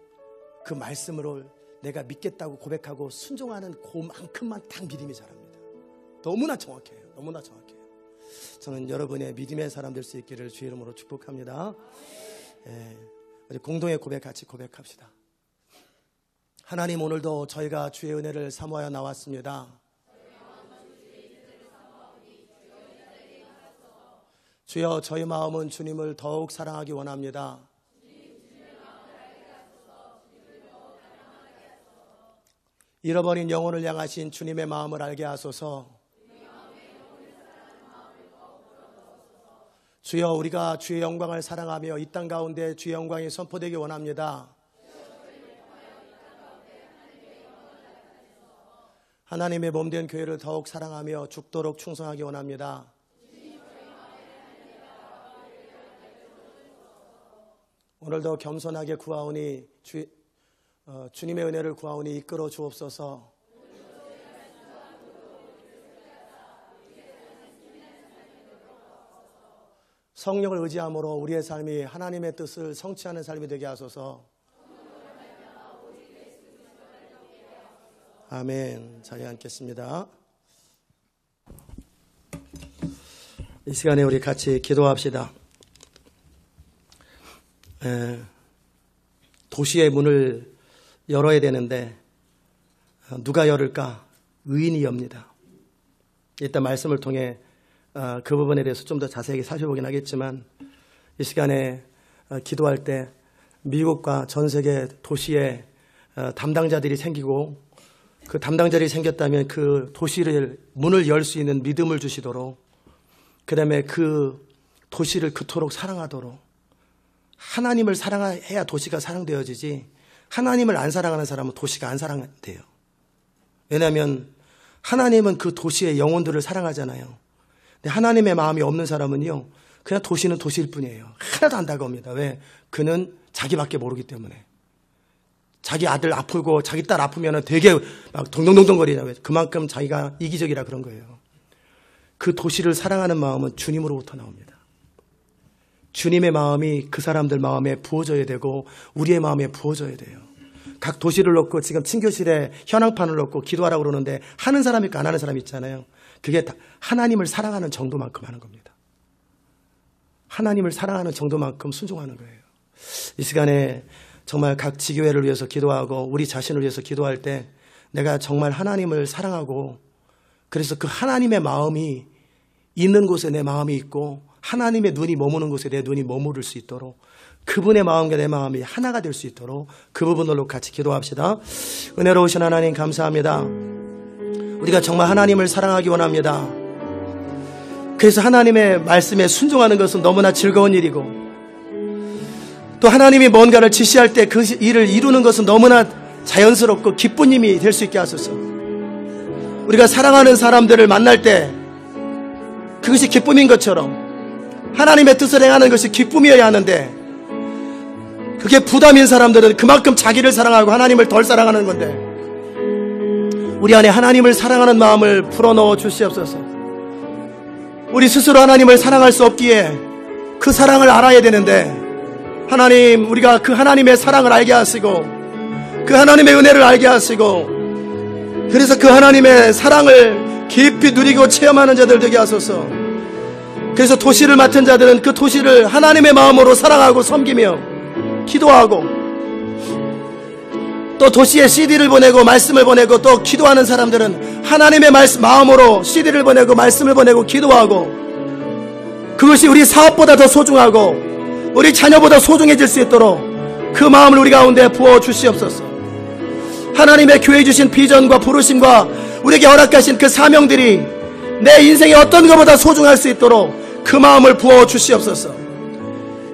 그 말씀으로 내가 믿겠다고 고백하고 순종하는 그만큼만 딱 믿음이 자랍니다. 너무나 정확해요. 너무나 정확해요. 저는 여러분의 믿음의 사람 될 수 있기를 주의 이름으로 축복합니다. 우리 공동의 고백 같이 고백합시다. 하나님, 오늘도 저희가 주의 은혜를 사모하여 나왔습니다. 주여, 저희 마음은 주님을 더욱 사랑하기 원합니다. 잃어버린 영혼을 향하신 주님의 마음을 알게 하소서. 주여, 우리가 주의 영광을 사랑하며 이 땅 가운데 주의 영광이 선포되기 원합니다. 하나님의 몸된 교회를 더욱 사랑하며 죽도록 충성하기 원합니다. 오늘도 겸손하게 구하오니 주님의 은혜를 구하오니 이끌어 주옵소서. 성령을 의지함으로 우리의 삶이 하나님의 뜻을 성취하는 삶이 되게 하소서. 아멘. 자리에 앉겠습니다. 이 시간에 우리 같이 기도합시다. 도시의 문을 열어야 되는데 누가 열을까? 의인이 엽니다. 이따 말씀을 통해 그 부분에 대해서 좀 더 자세하게 살펴보긴 하겠지만, 이 시간에 기도할 때 미국과 전 세계 도시에 담당자들이 생기고, 그 담당자들이 생겼다면 그 도시를 문을 열 수 있는 믿음을 주시도록, 그 다음에 그 도시를 그토록 사랑하도록, 하나님을 사랑해야 도시가 사랑되어지지, 하나님을 안 사랑하는 사람은 도시가 안 사랑돼요. 왜냐하면 하나님은 그 도시의 영혼들을 사랑하잖아요. 근데 하나님의 마음이 없는 사람은요, 그냥 도시는 도시일 뿐이에요. 하나도 안 다가옵니다. 왜? 그는 자기밖에 모르기 때문에. 자기 아들 아프고 자기 딸 아프면 되게 막 동동동동거리잖아요. 그만큼 자기가 이기적이라 그런 거예요. 그 도시를 사랑하는 마음은 주님으로부터 나옵니다. 주님의 마음이 그 사람들 마음에 부어져야 되고 우리의 마음에 부어져야 돼요. 각 도시를 놓고 지금 친교실에 현황판을 놓고 기도하라고 그러는데 하는 사람이 있고 안 하는 사람이 있잖아요. 그게 다 하나님을 사랑하는 정도만큼 하는 겁니다. 하나님을 사랑하는 정도만큼 순종하는 거예요. 이 시간에 정말 각 지교회를 위해서 기도하고 우리 자신을 위해서 기도할 때 내가 정말 하나님을 사랑하고, 그래서 그 하나님의 마음이 있는 곳에 내 마음이 있고 하나님의 눈이 머무는 곳에 내 눈이 머무를 수 있도록, 그분의 마음과 내 마음이 하나가 될 수 있도록 그 부분으로 같이 기도합시다. 은혜로우신 하나님 감사합니다. 우리가 정말 하나님을 사랑하기 원합니다. 그래서 하나님의 말씀에 순종하는 것은 너무나 즐거운 일이고, 또 하나님이 뭔가를 지시할 때 그 일을 이루는 것은 너무나 자연스럽고 기쁜 힘이 될 수 있게 하소서. 우리가 사랑하는 사람들을 만날 때 그것이 기쁨인 것처럼 하나님의 뜻을 행하는 것이 기쁨이어야 하는데, 그게 부담인 사람들은 그만큼 자기를 사랑하고 하나님을 덜 사랑하는 건데, 우리 안에 하나님을 사랑하는 마음을 불어넣어 주시옵소서. 우리 스스로 하나님을 사랑할 수 없기에 그 사랑을 알아야 되는데, 하나님, 우리가 그 하나님의 사랑을 알게 하시고 그 하나님의 은혜를 알게 하시고, 그래서 그 하나님의 사랑을 깊이 누리고 체험하는 자들 되게 하소서. 그래서 도시를 맡은 자들은 그 도시를 하나님의 마음으로 사랑하고 섬기며 기도하고, 또 도시에 CD를 보내고 말씀을 보내고, 또 기도하는 사람들은 하나님의 마음으로 CD를 보내고 말씀을 보내고 기도하고, 그것이 우리 사업보다 더 소중하고 우리 자녀보다 소중해질 수 있도록 그 마음을 우리 가운데 부어 주시옵소서. 하나님의 교회 주신 비전과 부르심과 우리에게 허락하신 그 사명들이 내 인생의 어떤 것보다 소중할 수 있도록 그 마음을 부어 주시옵소서.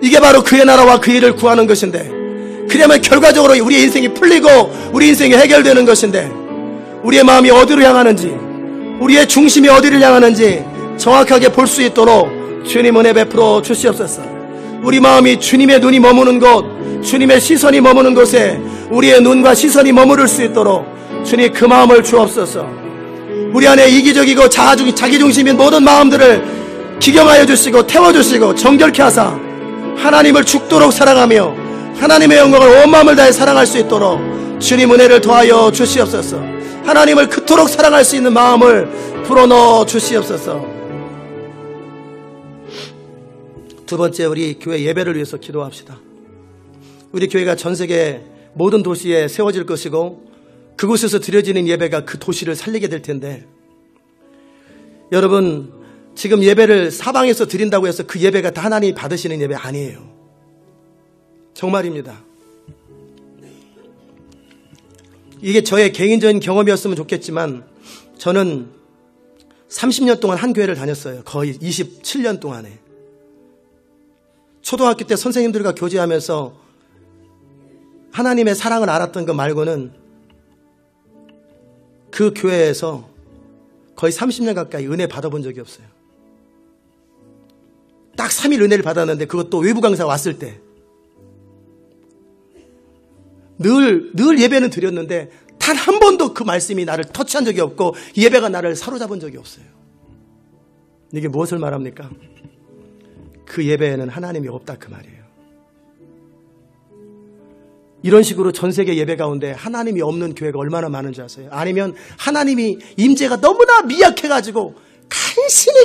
이게 바로 그의 나라와 그 일을 구하는 것인데, 그러면 결과적으로 우리의 인생이 풀리고 우리 인생이 해결되는 것인데, 우리의 마음이 어디로 향하는지, 우리의 중심이 어디를 향하는지 정확하게 볼 수 있도록 주님 은혜 베풀어 주시옵소서. 우리 마음이 주님의 눈이 머무는 곳, 주님의 시선이 머무는 곳에 우리의 눈과 시선이 머무를 수 있도록 주님 그 마음을 주옵소서. 우리 안에 이기적이고 자기중심인 모든 마음들을 기경하여 주시고 태워주시고 정결케 하사 하나님을 죽도록 사랑하며 하나님의 영광을 온 마음을 다해 사랑할 수 있도록 주님 은혜를 더하여 주시옵소서. 하나님을 그토록 사랑할 수 있는 마음을 불어넣어 주시옵소서. 두 번째, 우리 교회 예배를 위해서 기도합시다. 우리 교회가 전 세계 모든 도시에 세워질 것이고, 그곳에서 드려지는 예배가 그 도시를 살리게 될 텐데, 여러분, 지금 예배를 사방에서 드린다고 해서 그 예배가 다 하나님이 받으시는 예배 아니에요. 정말입니다. 이게 저의 개인적인 경험이었으면 좋겠지만, 저는 30년 동안 한 교회를 다녔어요. 거의 27년 동안에. 초등학교 때 선생님들과 교제하면서 하나님의 사랑을 알았던 것 말고는 그 교회에서 거의 30년 가까이 은혜 받아본 적이 없어요. 딱 3일 은혜를 받았는데, 그것도 외부 강사가 왔을 때 늘 예배는 드렸는데 단 한 번도 그 말씀이 나를 터치한 적이 없고 예배가 나를 사로잡은 적이 없어요. 이게 무엇을 말합니까? 그 예배에는 하나님이 없다 그 말이에요. 이런 식으로 전 세계 예배 가운데 하나님이 없는 교회가 얼마나 많은지 아세요? 아니면 하나님이 임재가 너무나 미약해가지고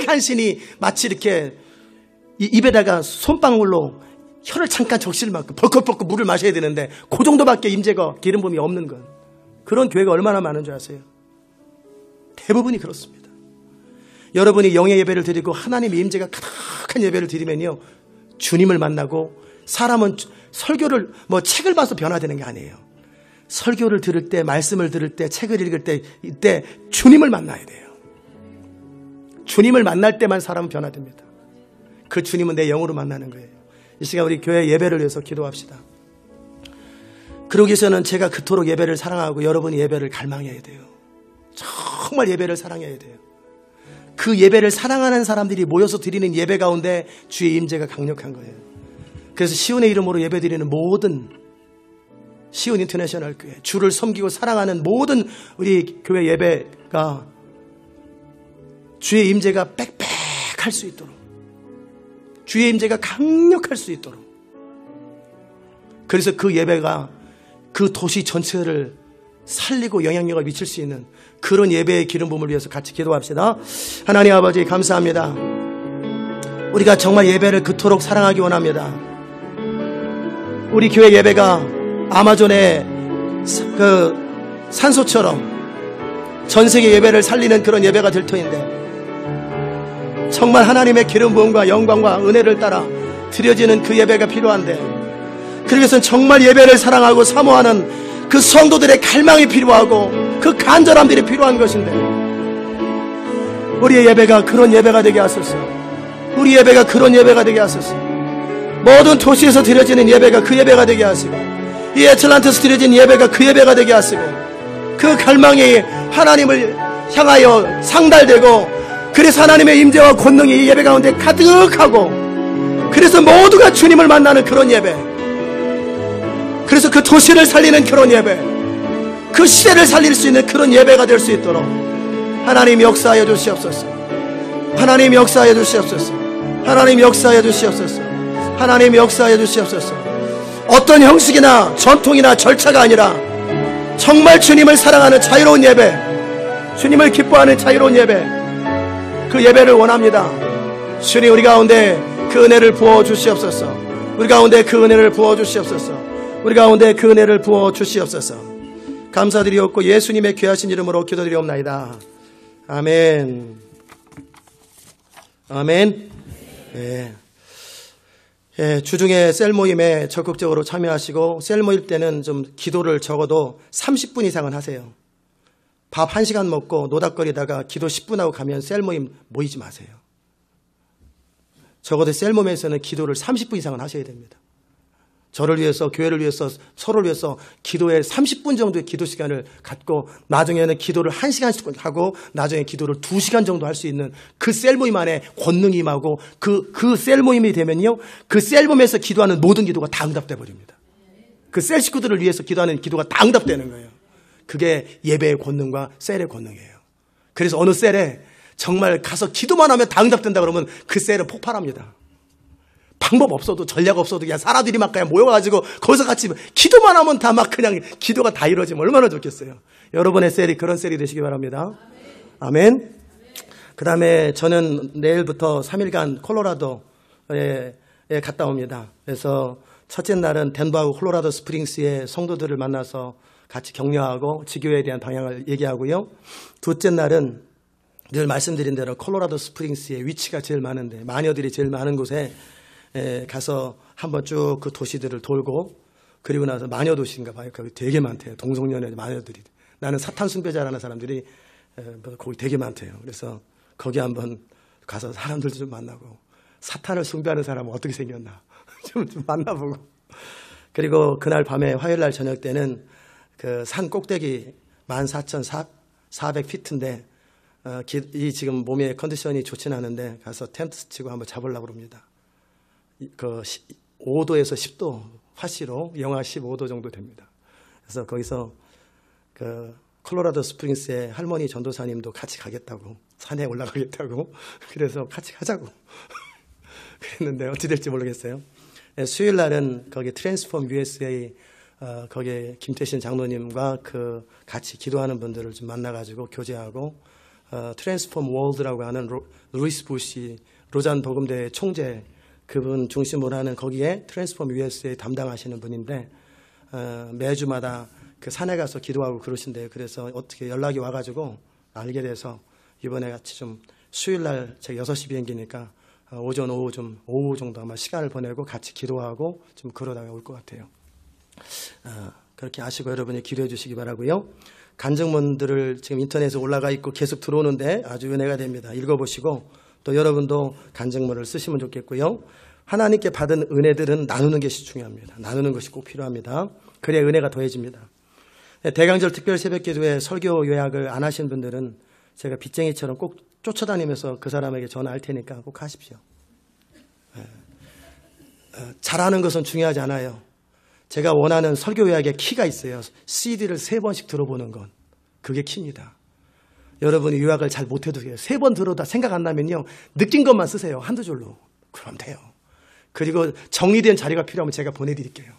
간신히 마치 이렇게 입에다가 손방울로 혀를 잠깐 적실 만큼 벌컥벌컥 물을 마셔야 되는데 그 정도밖에 임재가 기름 부음이 없는 것, 그런 교회가 얼마나 많은 줄 아세요? 대부분이 그렇습니다. 여러분이 영의 예배를 드리고 하나님의 임재가 가득한 예배를 드리면요, 주님을 만나고, 사람은 설교를 책을 봐서 변화되는 게 아니에요. 설교를 들을 때, 말씀을 들을 때, 책을 읽을 때, 이때 주님을 만나야 돼요. 주님을 만날 때만 사람은 변화됩니다. 그 주님은 내 영으로 만나는 거예요. 이 시간 우리 교회 예배를 위해서 기도합시다. 그러기 위해서는 제가 그토록 예배를 사랑하고 여러분이 예배를 갈망해야 돼요. 정말 예배를 사랑해야 돼요. 그 예배를 사랑하는 사람들이 모여서 드리는 예배 가운데 주의 임재가 강력한 거예요. 그래서 시온의 이름으로 예배드리는 모든 시온 인터내셔널 교회, 주를 섬기고 사랑하는 모든 우리 교회 예배가 주의 임재가 빽빽할 수 있도록, 주의 임재가 강력할 수 있도록, 그래서 그 예배가 그 도시 전체를 살리고 영향력을 미칠 수 있는 그런 예배의 기름 부음을 위해서 같이 기도합시다. 하나님 아버지 감사합니다. 우리가 정말 예배를 그토록 사랑하기 원합니다. 우리 교회 예배가 아마존의 그 산소처럼 전 세계 예배를 살리는 그런 예배가 될 터인데, 정말 하나님의 기름 부음과 영광과 은혜를 따라 드려지는 그 예배가 필요한데, 그러기 위해서는 정말 예배를 사랑하고 사모하는 그 성도들의 갈망이 필요하고 그 간절함들이 필요한 것인데, 우리의 예배가 그런 예배가 되게 하소서. 우리 예배가 그런 예배가 되게 하소서. 모든 도시에서 드려지는 예배가 그 예배가 되게 하시고, 이 애틀란타에서 드려진 예배가 그 예배가 되게 하시고, 그 갈망이 하나님을 향하여 상달되고, 그래서 하나님의 임재와 권능이 이 예배 가운데 가득하고, 그래서 모두가 주님을 만나는 그런 예배, 그래서 그 도시를 살리는 그런 예배, 그 시대를 살릴 수 있는 그런 예배가 될 수 있도록 하나님 역사하여 주시옵소서. 하나님 역사하여 주시옵소서. 하나님 역사하여 주시옵소서. 하나님 역사하여 주시옵소서. 어떤 형식이나 전통이나 절차가 아니라 정말 주님을 사랑하는 자유로운 예배, 주님을 기뻐하는 자유로운 예배, 그 예배를 원합니다. 주님, 우리 가운데 그 은혜를 부어 주시옵소서. 우리 가운데 그 은혜를 부어 주시옵소서. 우리 가운데 그 은혜를 부어 주시옵소서. 감사드리옵고 예수님의 귀하신 이름으로 기도드리옵나이다. 아멘. 아멘. 예. 예, 주중에 셀 모임에 적극적으로 참여하시고, 셀 모일 때는 좀 기도를 적어도 30분 이상은 하세요. 밥 1시간 먹고 노닥거리다가 기도 10분 하고 가면 셀 모임 모이지 마세요. 적어도 셀 모임에서는 기도를 30분 이상은 하셔야 됩니다. 저를 위해서, 교회를 위해서, 서로를 위해서 기도에 30분 정도의 기도 시간을 갖고, 나중에는 기도를 1시간씩 하고, 나중에 기도를 2시간 정도 할 수 있는 그 셀모임 안에 권능이 임하고, 그 셀모임이 되면요, 그 셀모임에서 기도하는 모든 기도가 다 응답돼 버립니다. 그 셀 식구들을 위해서 기도하는 기도가 다 응답되는 거예요. 그게 예배의 권능과 셀의 권능이에요. 그래서 어느 셀에 정말 가서 기도만 하면 다 응답된다 그러면 그 셀은 폭발합니다. 방법 없어도, 전략 없어도 그냥 사람들이 막 그냥 모여가지고 거기서 같이 기도만 하면 다 막 그냥 기도가 다 이루어지면 얼마나 좋겠어요. 여러분의 셀이 그런 셀이 되시기 바랍니다. 아멘. 그 다음에 저는 내일부터 3일간 콜로라도에 갔다 옵니다. 그래서 첫째 날은 덴버하고 콜로라도 스프링스의 성도들을 만나서 같이 격려하고 지교에 대한 방향을 얘기하고요. 둘째 날은 늘 말씀드린 대로 콜로라도 스프링스의 위치가 제일 많은데, 마녀들이 제일 많은 곳에 가서 한번 쭉 그 도시들을 돌고, 그리고 나서 마녀 도시인가 봐요. 거기 되게 많대요. 동성연애 마녀들이. 나는 사탄 숭배자라는 사람들이 거기 되게 많대요. 그래서 거기 한번 가서 사람들도 좀 만나고, 사탄을 숭배하는 사람은 어떻게 생겼나 좀 만나보고, 그리고 그날 밤에 화요일 날 저녁 때는 그 산 꼭대기 14,400피트인데 이 지금 몸의 컨디션이 좋진 않은데 가서 텐트 치고 한번 잡으려고 합니다. 그 5도에서 10도 화씨로 영하 15도 정도 됩니다. 그래서 거기서 그 콜로라도 스프링스의 할머니 전도사님도 같이 가겠다고, 산에 올라가겠다고, 그래서 같이 가자고 그랬는데 어찌 될지 모르겠어요. 수요일 날은 거기 트랜스폼 USA 거기 김태신 장로님과 그 같이 기도하는 분들을 좀 만나가지고 교제하고, 트랜스폼 월드라고 하는 루이스 부시 로잔 복음대 총재, 그분 중심으로 하는 거기에 트랜스폼 USA에 담당하시는 분인데, 매주마다 그 산에 가서 기도하고 그러신대요. 그래서 어떻게 연락이 와가지고 알게 돼서 이번에 같이 좀 수요일날 제가 6시 비행기니까 오전 오후 좀 오후 정도 아마 시간을 보내고 같이 기도하고 좀 그러다가 올 것 같아요. 그렇게 아시고 여러분이 기도해 주시기 바라고요. 간증문들을 지금 인터넷에 올라가 있고 계속 들어오는데 아주 은혜가 됩니다. 읽어보시고 또 여러분도 간증문을 쓰시면 좋겠고요. 하나님께 받은 은혜들은 나누는 것이 중요합니다. 나누는 것이 꼭 필요합니다. 그래야 은혜가 더해집니다. 대강절 특별 새벽기도에 설교 요약을 안 하신 분들은 제가 빚쟁이처럼 꼭 쫓아다니면서 그 사람에게 전화할 테니까 꼭 하십시오. 잘하는 것은 중요하지 않아요. 제가 원하는 설교 요약의 키가 있어요. CD를 3번씩 들어보는 건. 그게 키입니다. 여러분이 요약을 잘 못해도 돼요. 3번 들어다 생각 안 나면요, 느낀 것만 쓰세요. 한두 줄로. 그럼 돼요. 그리고 정리된 자료가 필요하면 제가 보내드릴게요.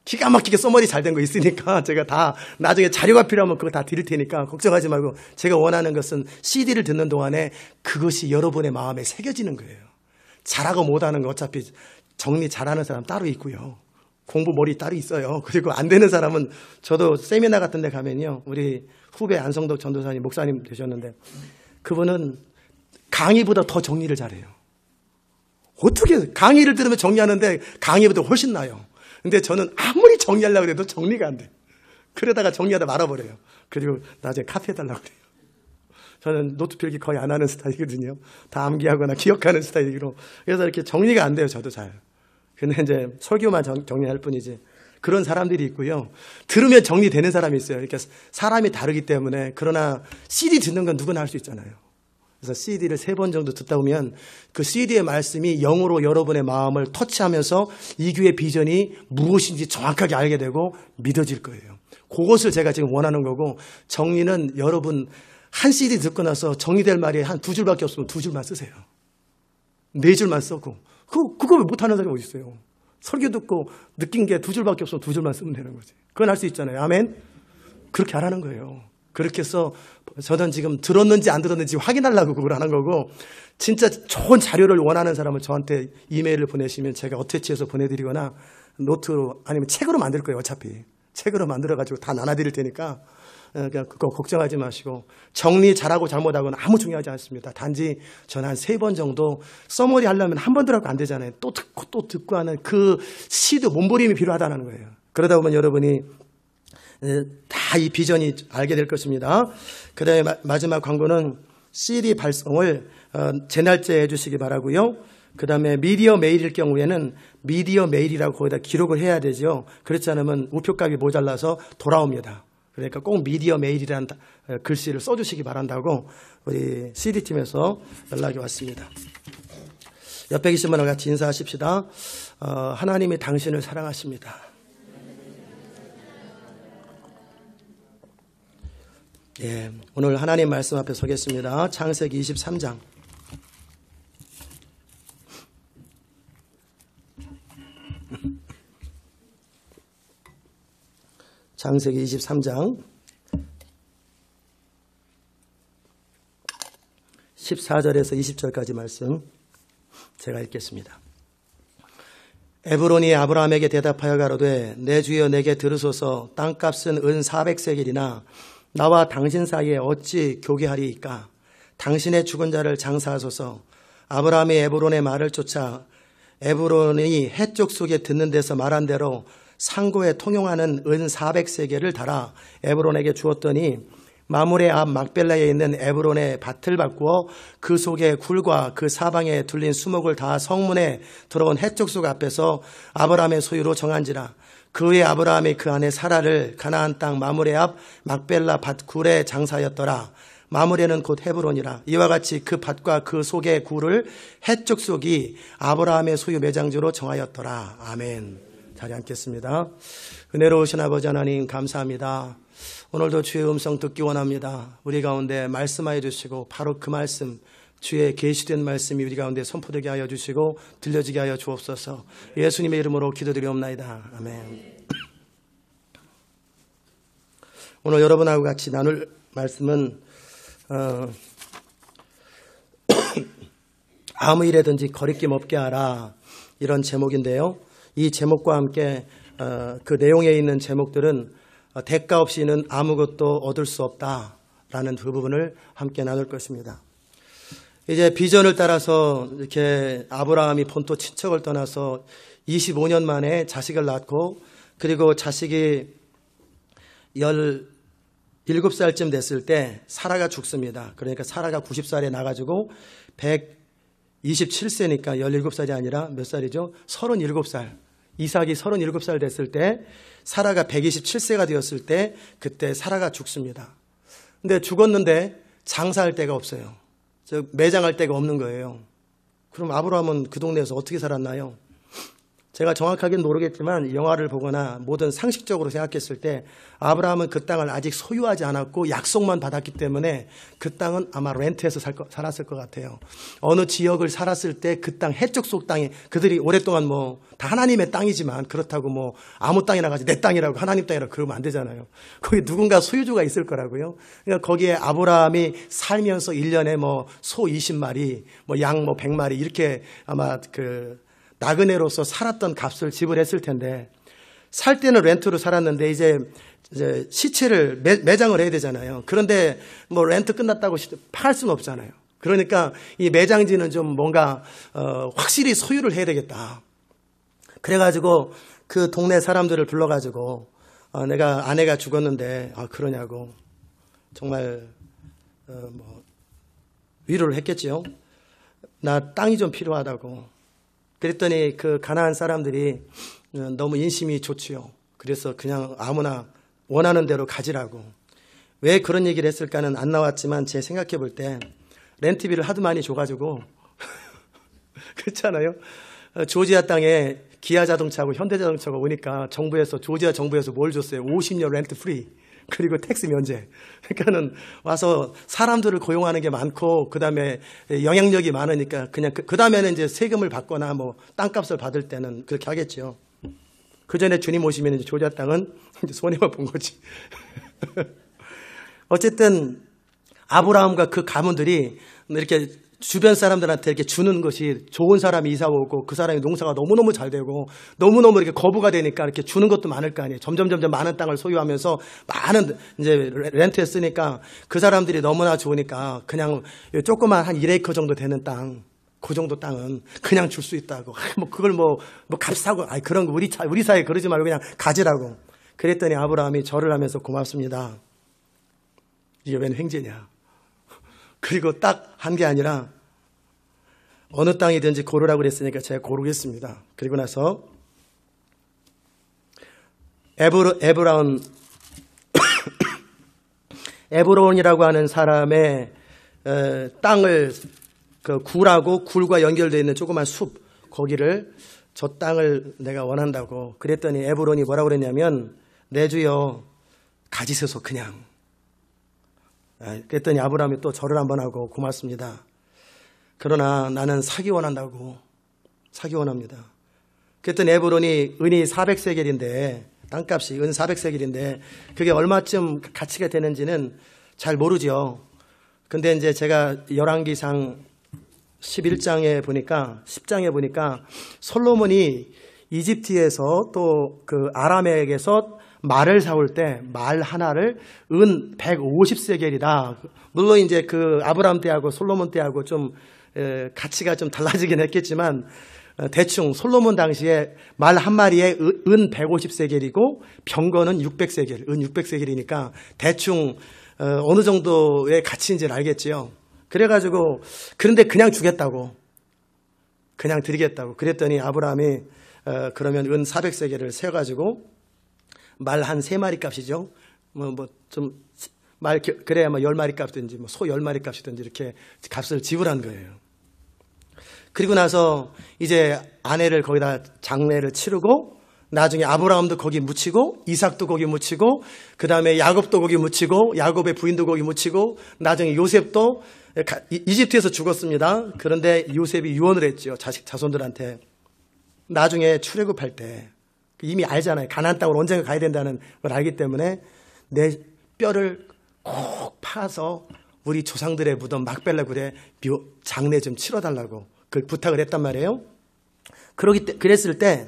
기가 막히게 써머리 잘 된 거 있으니까 제가 다 나중에 자료가 필요하면 그거 다 드릴 테니까 걱정하지 말고, 제가 원하는 것은 CD를 듣는 동안에 그것이 여러분의 마음에 새겨지는 거예요. 잘하고 못하는 거 어차피 정리 잘하는 사람 따로 있고요. 공부 머리 따로 있어요. 그리고 안 되는 사람은, 저도 세미나 같은 데 가면요, 우리 후배 안성덕 전도사님 목사님 되셨는데 그분은 강의보다 더 정리를 잘해요. 어떻게 강의를 들으면 정리하는데 강의보다 훨씬 나아요. 근데 저는 아무리 정리하려고 해도 정리가 안 돼요. 그러다가 정리하다 말아버려요. 그리고 나중에 카피 해달라고 그래요. 저는 노트 필기 거의 안 하는 스타일이거든요. 다 암기하거나 기억하는 스타일이로. 그래서 이렇게 정리가 안 돼요. 저도 잘. 근데 이제 설교만 정리할 뿐이지. 그런 사람들이 있고요. 들으면 정리되는 사람이 있어요. 이렇게 사람이 다르기 때문에. 그러나 CD 듣는 건 누구나 할 수 있잖아요. 그래서 CD를 3번 정도 듣다 보면 그 CD의 말씀이 영으로 여러분의 마음을 터치하면서 이 교회의 비전이 무엇인지 정확하게 알게 되고 믿어질 거예요. 그것을 제가 지금 원하는 거고, 정리는 여러분 한 CD 듣고 나서 정리될 말이 한 2줄밖에 없으면 2줄만 쓰세요. 4줄만 쓰고. 그거 왜 못하는 사람이 어디 있어요? 설교 듣고 느낀 게 2줄밖에 없으면 2줄만 쓰면 되는 거지. 그건 할 수 있잖아요. 아멘? 그렇게 하라는 거예요. 그렇게 해서 저는 지금 들었는지 안 들었는지 확인하려고 그걸 하는 거고, 진짜 좋은 자료를 원하는 사람은 저한테 이메일을 보내시면 제가 어태치해서 보내드리거나 노트로 아니면 책으로 만들 거예요. 어차피 책으로 만들어가지고 다 나눠드릴 테니까 그거 걱정하지 마시고, 정리 잘하고 잘못하고는 아무 중요하지 않습니다. 단지 저는 한 3번 정도 서머리 하려면 한 번 들어가고 안 되잖아요. 또 듣고 하는 그 시도 몸부림이 필요하다는 거예요. 그러다 보면 여러분이 다 이 비전이 알게 될 것입니다. 그 다음에 마지막 광고는 CD 발송을 제 날짜에 해주시기 바라고요. 그 다음에 미디어 메일일 경우에는 미디어 메일이라고 거기다 기록을 해야 되죠. 그렇지 않으면 우표값이 모자라서 돌아옵니다. 그러니까 꼭 미디어 메일이라는 글씨를 써주시기 바란다고 우리 CD팀에서 연락이 왔습니다. 옆에 계신 분과 같이 인사하십시다. 하나님이 당신을 사랑하십니다. 예, 오늘 하나님 말씀 앞에 서겠습니다. 창세기 23장. 창세기 23장 14절에서 20절까지 말씀 제가 읽겠습니다. 에브론이 아브라함에게 대답하여 가로되 내 주여 내게 들으소서. 땅값은 은 400세겔이나 나와 당신 사이에 어찌 교개하리이까. 당신의 죽은 자를 장사하소서. 아브라함이 에브론의 말을 쫓아 에브론이 해쪽 속에 듣는 데서 말한 대로 상고에 통용하는 은 400세겔을 달아 에브론에게 주었더니 마므레 앞 막벨라에 있는 에브론의 밭을 바꾸어 그 속에 굴과 그 사방에 둘린 수목을 다 성문에 들어온 해쪽 속 앞에서 아브라함의 소유로 정한지라. 그 후에 아브라함이 그 안에 사라를 가나안 땅 마므레 앞 막벨라 밭 굴에 장사하였더라. 마므레는 곧 헤브론이라. 이와 같이 그 밭과 그 속의 굴을 해쪽 속이 아브라함의 소유 매장지로 정하였더라. 아멘. 자리 앉겠습니다. 은혜로우신 아버지 하나님 감사합니다. 오늘도 주의 음성 듣기 원합니다. 우리 가운데 말씀하여 주시고 바로 그 말씀, 주의 계시된 말씀이 우리 가운데 선포되게 하여 주시고 들려지게 하여 주옵소서. 예수님의 이름으로 기도드리옵나이다. 아멘. 오늘 여러분하고 같이 나눌 말씀은 아무 일에든지 거리낌 없게 하라, 이런 제목인데요. 이 제목과 함께 그 내용에 있는 제목들은 대가 없이는 아무것도 얻을 수 없다라는 그 부분을 함께 나눌 것입니다. 이제 비전을 따라서 이렇게 아브라함이 본토 친척을 떠나서 25년 만에 자식을 낳고, 그리고 자식이 17살쯤 됐을 때 사라가 죽습니다. 그러니까 사라가 90살에 나가지고 127세니까 17살이 아니라 몇 살이죠? 37살. 이삭이 37살 됐을 때 사라가 127세가 되었을 때 그때 사라가 죽습니다. 근데 죽었는데 장사할 데가 없어요. 즉 매장할 데가 없는 거예요. 그럼 아브라함은 그 동네에서 어떻게 살았나요? 제가 정확하게는 모르겠지만 영화를 보거나 모든 상식적으로 생각했을 때 아브라함은 그 땅을 아직 소유하지 않았고 약속만 받았기 때문에 그 땅은 아마 렌트해서 살았을 것 같아요. 어느 지역을 살았을 때 그 땅, 해쪽 속 땅이, 그들이 오랫동안 다 하나님의 땅이지만 그렇다고 아무 땅이나 가지 내 땅이라고 하나님 땅이라고 그러면 안 되잖아요. 거기 누군가 소유주가 있을 거라고요. 그러니까 거기에 아브라함이 살면서 1년에 소 20마리, 양 100마리 이렇게 아마 나그네로서 살았던 값을 지불했을 텐데, 살 때는 렌트로 살았는데 이제 시체를 매장을 해야 되잖아요. 그런데 렌트 끝났다고 팔 수는 없잖아요. 그러니까 이 매장지는 좀 뭔가 확실히 소유를 해야 되겠다. 그래가지고 그 동네 사람들을 불러가지고 내가 아내가 죽었는데 그러냐고 정말 위로를 했겠지요. 나 땅이 좀 필요하다고. 그랬더니 그 가나안 사람들이 너무 인심이 좋지요. 그래서 그냥 아무나 원하는 대로 가지라고. 왜 그런 얘기를 했을까는 안 나왔지만 제 생각해 볼 때 렌트비를 하도 많이 줘가지고 그렇잖아요. 조지아 땅에 기아 자동차하고 현대 자동차가 오니까 조지아 정부에서 뭘 줬어요? 50년 렌트 프리. 그리고 텍스 면제. 그러니까는 와서 사람들을 고용하는 게 많고 그다음에 영향력이 많으니까 그냥 그다음에는 이제 세금을 받거나 뭐 땅값을 받을 때는 그렇게 하겠죠. 그 전에 주님 오시면 이제 조지아 땅은 이제 손해만 본 거지. 어쨌든 아브라함과 그 가문들이 이렇게 주변 사람들한테 이렇게 주는 것이 좋은 사람이 이사 오고 그 사람이 농사가 너무너무 잘 되고 너무너무 이렇게 거부가 되니까 이렇게 주는 것도 많을 거 아니에요. 점점 많은 땅을 소유하면서 많은 이제 렌트에 쓰니까 그 사람들이 너무나 좋으니까 그냥 조그만 한 1에이커 정도 되는 땅, 그 정도 땅은 그냥 줄 수 있다고. 뭐 그걸 뭐 값싸고 그런 거 우리 사이에 그러지 말고 그냥 가지라고. 그랬더니 아브라함이 절을 하면서 고맙습니다. 이게 웬 횡재냐. 그리고 딱 한 게 아니라 어느 땅이든지 고르라고 그랬으니까 제가 고르겠습니다. 그리고 나서 에브론이라고 하는 사람의 땅을 그 굴과 연결되어 있는 조그만 숲 거기를 저 땅을 내가 원한다고 그랬더니 에브론이 뭐라고 그랬냐면 내 주여 가지소서 그냥. 그랬더니 아브라함이 또 절을 한번 하고 고맙습니다. 그러나 나는 사기 원한다고. 사기 원합니다. 그랬더니 에브론이 은이 400세겔인데 땅값이 은 400세겔인데 그게 얼마쯤 가치가 되는지는 잘 모르죠. 근데 이제 제가 열왕기상 11장에 보니까 10장에 보니까 솔로몬이 이집트에서 또 그 아람에게서 말을 사올 때 말 하나를 은 150세겔이다. 물론 이제 그 아브라함 때하고 솔로몬 때하고 좀 가치가 좀 달라지긴 했겠지만 대충 솔로몬 당시에 말 한 마리에 은 150세겔이고 병거는 600세겔, 은 600세겔이니까 대충 어느 정도의 가치인지를 알겠지요. 그래가지고 그런데 그냥 주겠다고, 그냥 드리겠다고. 그랬더니 아브라함이 그러면 은 400세겔을 세가지고 말 한 3마리 값이죠. 그래야 뭐 10마리 값이든지 소 10마리 값이든지 이렇게 값을 지불한 거예요. 그리고 나서 이제 아내를 거기다 장례를 치르고 나중에 아브라함도 거기 묻히고 이삭도 거기 묻히고 그 다음에 야곱도 거기 묻히고 야곱의 부인도 거기 묻히고 나중에 요셉도 이집트에서 죽었습니다. 그런데 요셉이 유언을 했죠. 자손들한테. 나중에 출애굽할 때 이미 알잖아요. 가나안 땅으로 언젠가 가야 된다는 걸 알기 때문에 내 뼈를 꼭 파서 우리 조상들의 무덤 막벨라 굴에 장례 좀 치러달라고 그 부탁을 했단 말이에요. 그랬을 때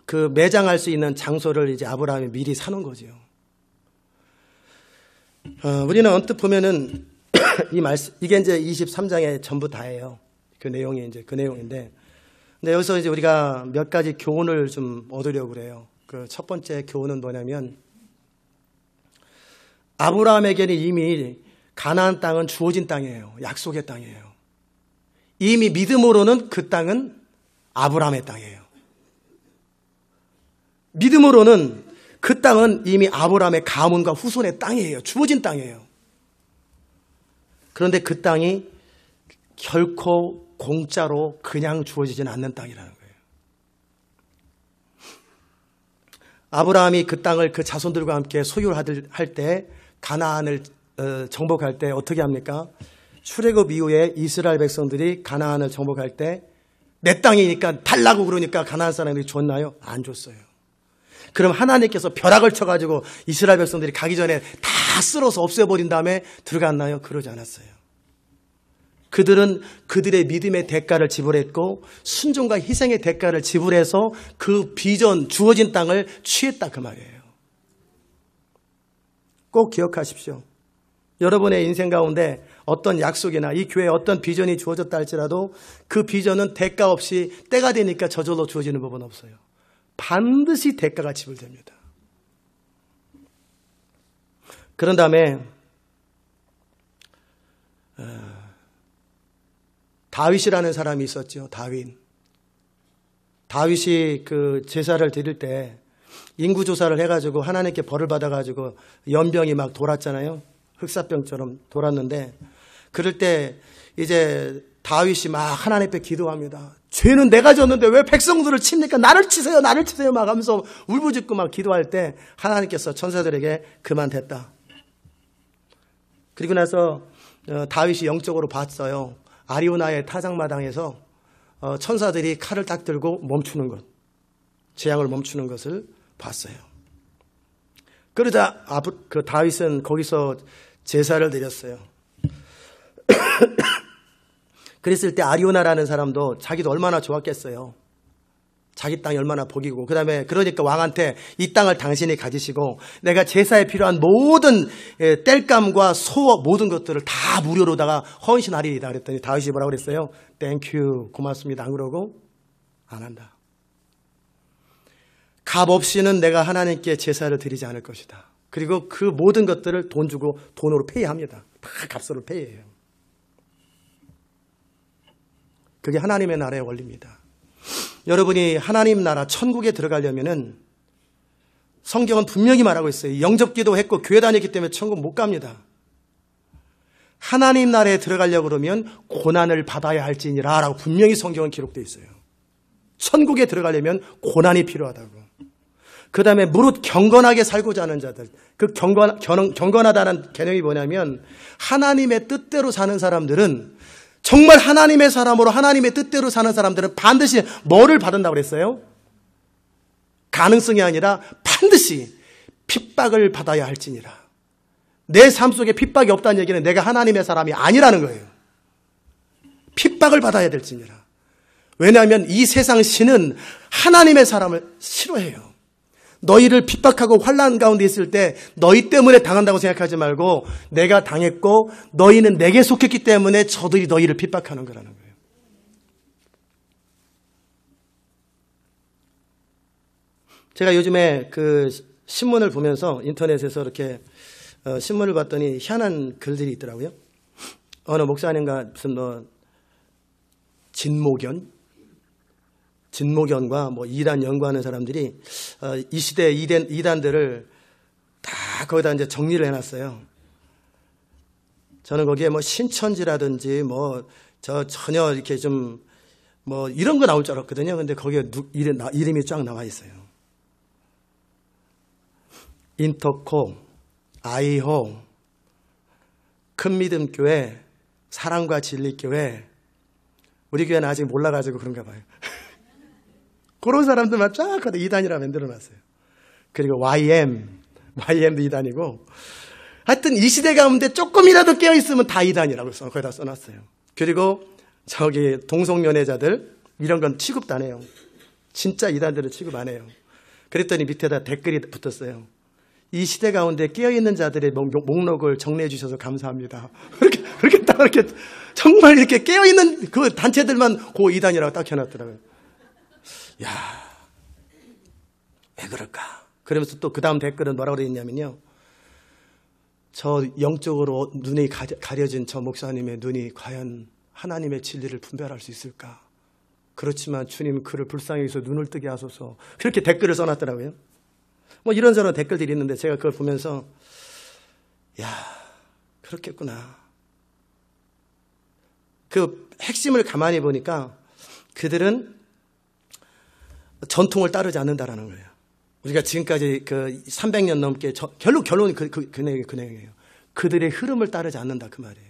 그 매장할 수 있는 장소를 이제 아브라함이 미리 사놓은 거죠. 우리는 언뜻 보면은 이 말씀 이게 이제 23장에 전부 다예요. 그 내용이 이제 그 내용인데, 근데 여기서 이제 우리가 몇 가지 교훈을 좀 얻으려고 그래요. 그 첫 번째 교훈은 뭐냐면 아브라함에게는 이미 가나안 땅은 주어진 땅이에요. 약속의 땅이에요. 이미 믿음으로는 그 땅은 아브라함의 땅이에요. 믿음으로는 그 땅은 이미 아브라함의 가문과 후손의 땅이에요. 주어진 땅이에요. 그런데 그 땅이 결코 공짜로 그냥 주어지진 않는 땅이라는 거예요. 아브라함이 그 땅을 그 자손들과 함께 소유할 때 가나안을 정복할 때 어떻게 합니까? 출애굽 이후에 이스라엘 백성들이 가나안을 정복할 때 내 땅이니까 달라고 그러니까 가나안 사람들이 줬나요? 안 줬어요. 그럼 하나님께서 벼락을 쳐가지고 이스라엘 백성들이 가기 전에 다 쓸어서 없애버린 다음에 들어갔나요? 그러지 않았어요. 그들은 그들의 믿음의 대가를 지불했고 순종과 희생의 대가를 지불해서 그 비전 주어진 땅을 취했다 그 말이에요. 꼭 기억하십시오. 여러분의 인생 가운데 어떤 약속이나 이 교회에 어떤 비전이 주어졌다 할지라도 그 비전은 대가 없이 때가 되니까 저절로 주어지는 법은 없어요. 반드시 대가가 지불됩니다. 그런 다음에 다윗이라는 사람이 있었죠. 다윗이 그 제사를 드릴 때 인구조사를 해가지고 하나님께 벌을 받아가지고 연병이 막 돌았잖아요. 흑사병처럼 돌았는데 그럴 때 이제 다윗이 막 하나님 앞에 기도합니다. 죄는 내가 졌는데 왜 백성들을 칩니까? 나를 치세요 막 하면서 울부짖고 막 기도할 때 하나님께서 천사들에게 그만 됐다. 그리고 나서 다윗이 영적으로 봤어요. 아리우나의 타작마당에서 천사들이 칼을 딱 들고 멈추는 것, 재앙을 멈추는 것을 봤어요. 그러자 그 다윗은 거기서 제사를 드렸어요. 그랬을 때 아리우나라는 사람도 자기도 얼마나 좋았겠어요. 자기 땅이 얼마나 복이고, 그 다음에 그러니까 왕한테 이 땅을 당신이 가지시고 내가 제사에 필요한 모든 땔감과 소 모든 것들을 다 무료로다가 헌신하리이다 그랬더니 다윗이 뭐라고 그랬어요? 땡큐 고맙습니다. 안 그러고 안 한다. 값 없이는 내가 하나님께 제사를 드리지 않을 것이다. 그리고 그 모든 것들을 돈 주고 돈으로 페이합니다. 다 값으로 페이해요. 그게 하나님의 나라의 원리입니다. 여러분이 하나님 나라 천국에 들어가려면은 성경은 분명히 말하고 있어요. 영접기도 했고 교회 다녔기 때문에 천국 못 갑니다. 하나님 나라에 들어가려고 그러면 고난을 받아야 할지니라 라고 분명히 성경은 기록되어 있어요. 천국에 들어가려면 고난이 필요하다고. 그 다음에 무릇 경건하게 살고자 하는 자들. 그 경건하다는 개념이 뭐냐면 하나님의 뜻대로 사는 사람들은 정말 하나님의 사람으로 하나님의 뜻대로 사는 사람들은 반드시 뭐를 받는다고 그랬어요? 가능성이 아니라 반드시 핍박을 받아야 할지니라. 내 삶 속에 핍박이 없다는 얘기는 내가 하나님의 사람이 아니라는 거예요. 핍박을 받아야 될지니라. 왜냐하면 이 세상 신은 하나님의 사람을 싫어해요. 너희를 핍박하고 환난 가운데 있을 때 너희 때문에 당한다고 생각하지 말고 내가 당했고 너희는 내게 속했기 때문에 저들이 너희를 핍박하는 거라는 거예요. 제가 요즘에 그 신문을 보면서 인터넷에서 이렇게 신문을 봤더니 희한한 글들이 있더라고요. 어느 목사님과 무슨 진모견과 이단 연구하는 사람들이 이 시대 이단들을 다 거기다 이제 정리를 해놨어요. 저는 거기에 신천지라든지 전혀 이렇게 좀 이런 거 나올 줄 알았거든요. 근데 거기에 이름이 쫙 나와 있어요. 인터코, 아이호, 큰믿음교회, 사랑과 진리교회. 우리 교회는 아직 몰라가지고 그런가 봐요. 그런 사람들만 쫙 하다 이단이라 만들어놨어요. 그리고 YM도 이단이고, 하여튼 이 시대 가운데 조금이라도 깨어있으면 다 이단이라고 거기다 써놨어요. 그리고 저기 동성연애자들 이런 건 취급도 안 해요. 진짜 이단들은 취급 안 해요. 그랬더니 밑에다 댓글이 붙었어요. 이 시대 가운데 깨어있는 자들의 목록을 정리해 주셔서 감사합니다. 그렇게 딱 이렇게 정말 이렇게 깨어있는 그 단체들만 고 이단이라고 딱 해놨더라고요. 야, 왜 그럴까? 그러면서 또 그 다음 댓글은 뭐라고 되어 있냐면요. 저 영적으로 눈이 가려진 저 목사님의 눈이 과연 하나님의 진리를 분별할 수 있을까? 그렇지만 주님 그를 불쌍히 여기서 눈을 뜨게 하소서. 그렇게 댓글을 써놨더라고요. 이런저런 댓글들이 있는데 제가 그걸 보면서 야, 그렇겠구나. 그 핵심을 가만히 보니까 그들은 전통을 따르지 않는다라는 거예요. 우리가 지금까지 그 300년 넘게 결론이 그 내용이에요. 그들의 흐름을 따르지 않는다 그 말이에요.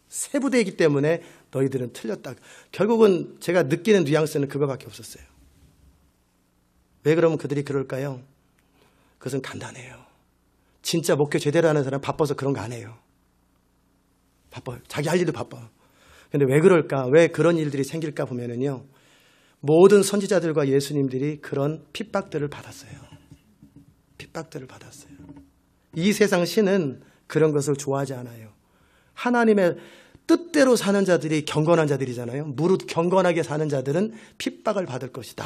세부대이기 때문에 너희들은 틀렸다. 결국은 제가 느끼는 뉘앙스는 그거밖에 없었어요. 왜 그러면 그들이 그럴까요? 그것은 간단해요. 진짜 목회 제대로 하는 사람 바빠서 그런 거 안 해요. 바빠요. 자기 할 일도 바빠. 근데 왜 그럴까? 왜 그런 일들이 생길까 보면은요. 모든 선지자들과 예수님들이 그런 핍박들을 받았어요. 이 세상 신은 그런 것을 좋아하지 않아요. 하나님의 뜻대로 사는 자들이 경건한 자들이잖아요. 무릇 경건하게 사는 자들은 핍박을 받을 것이다.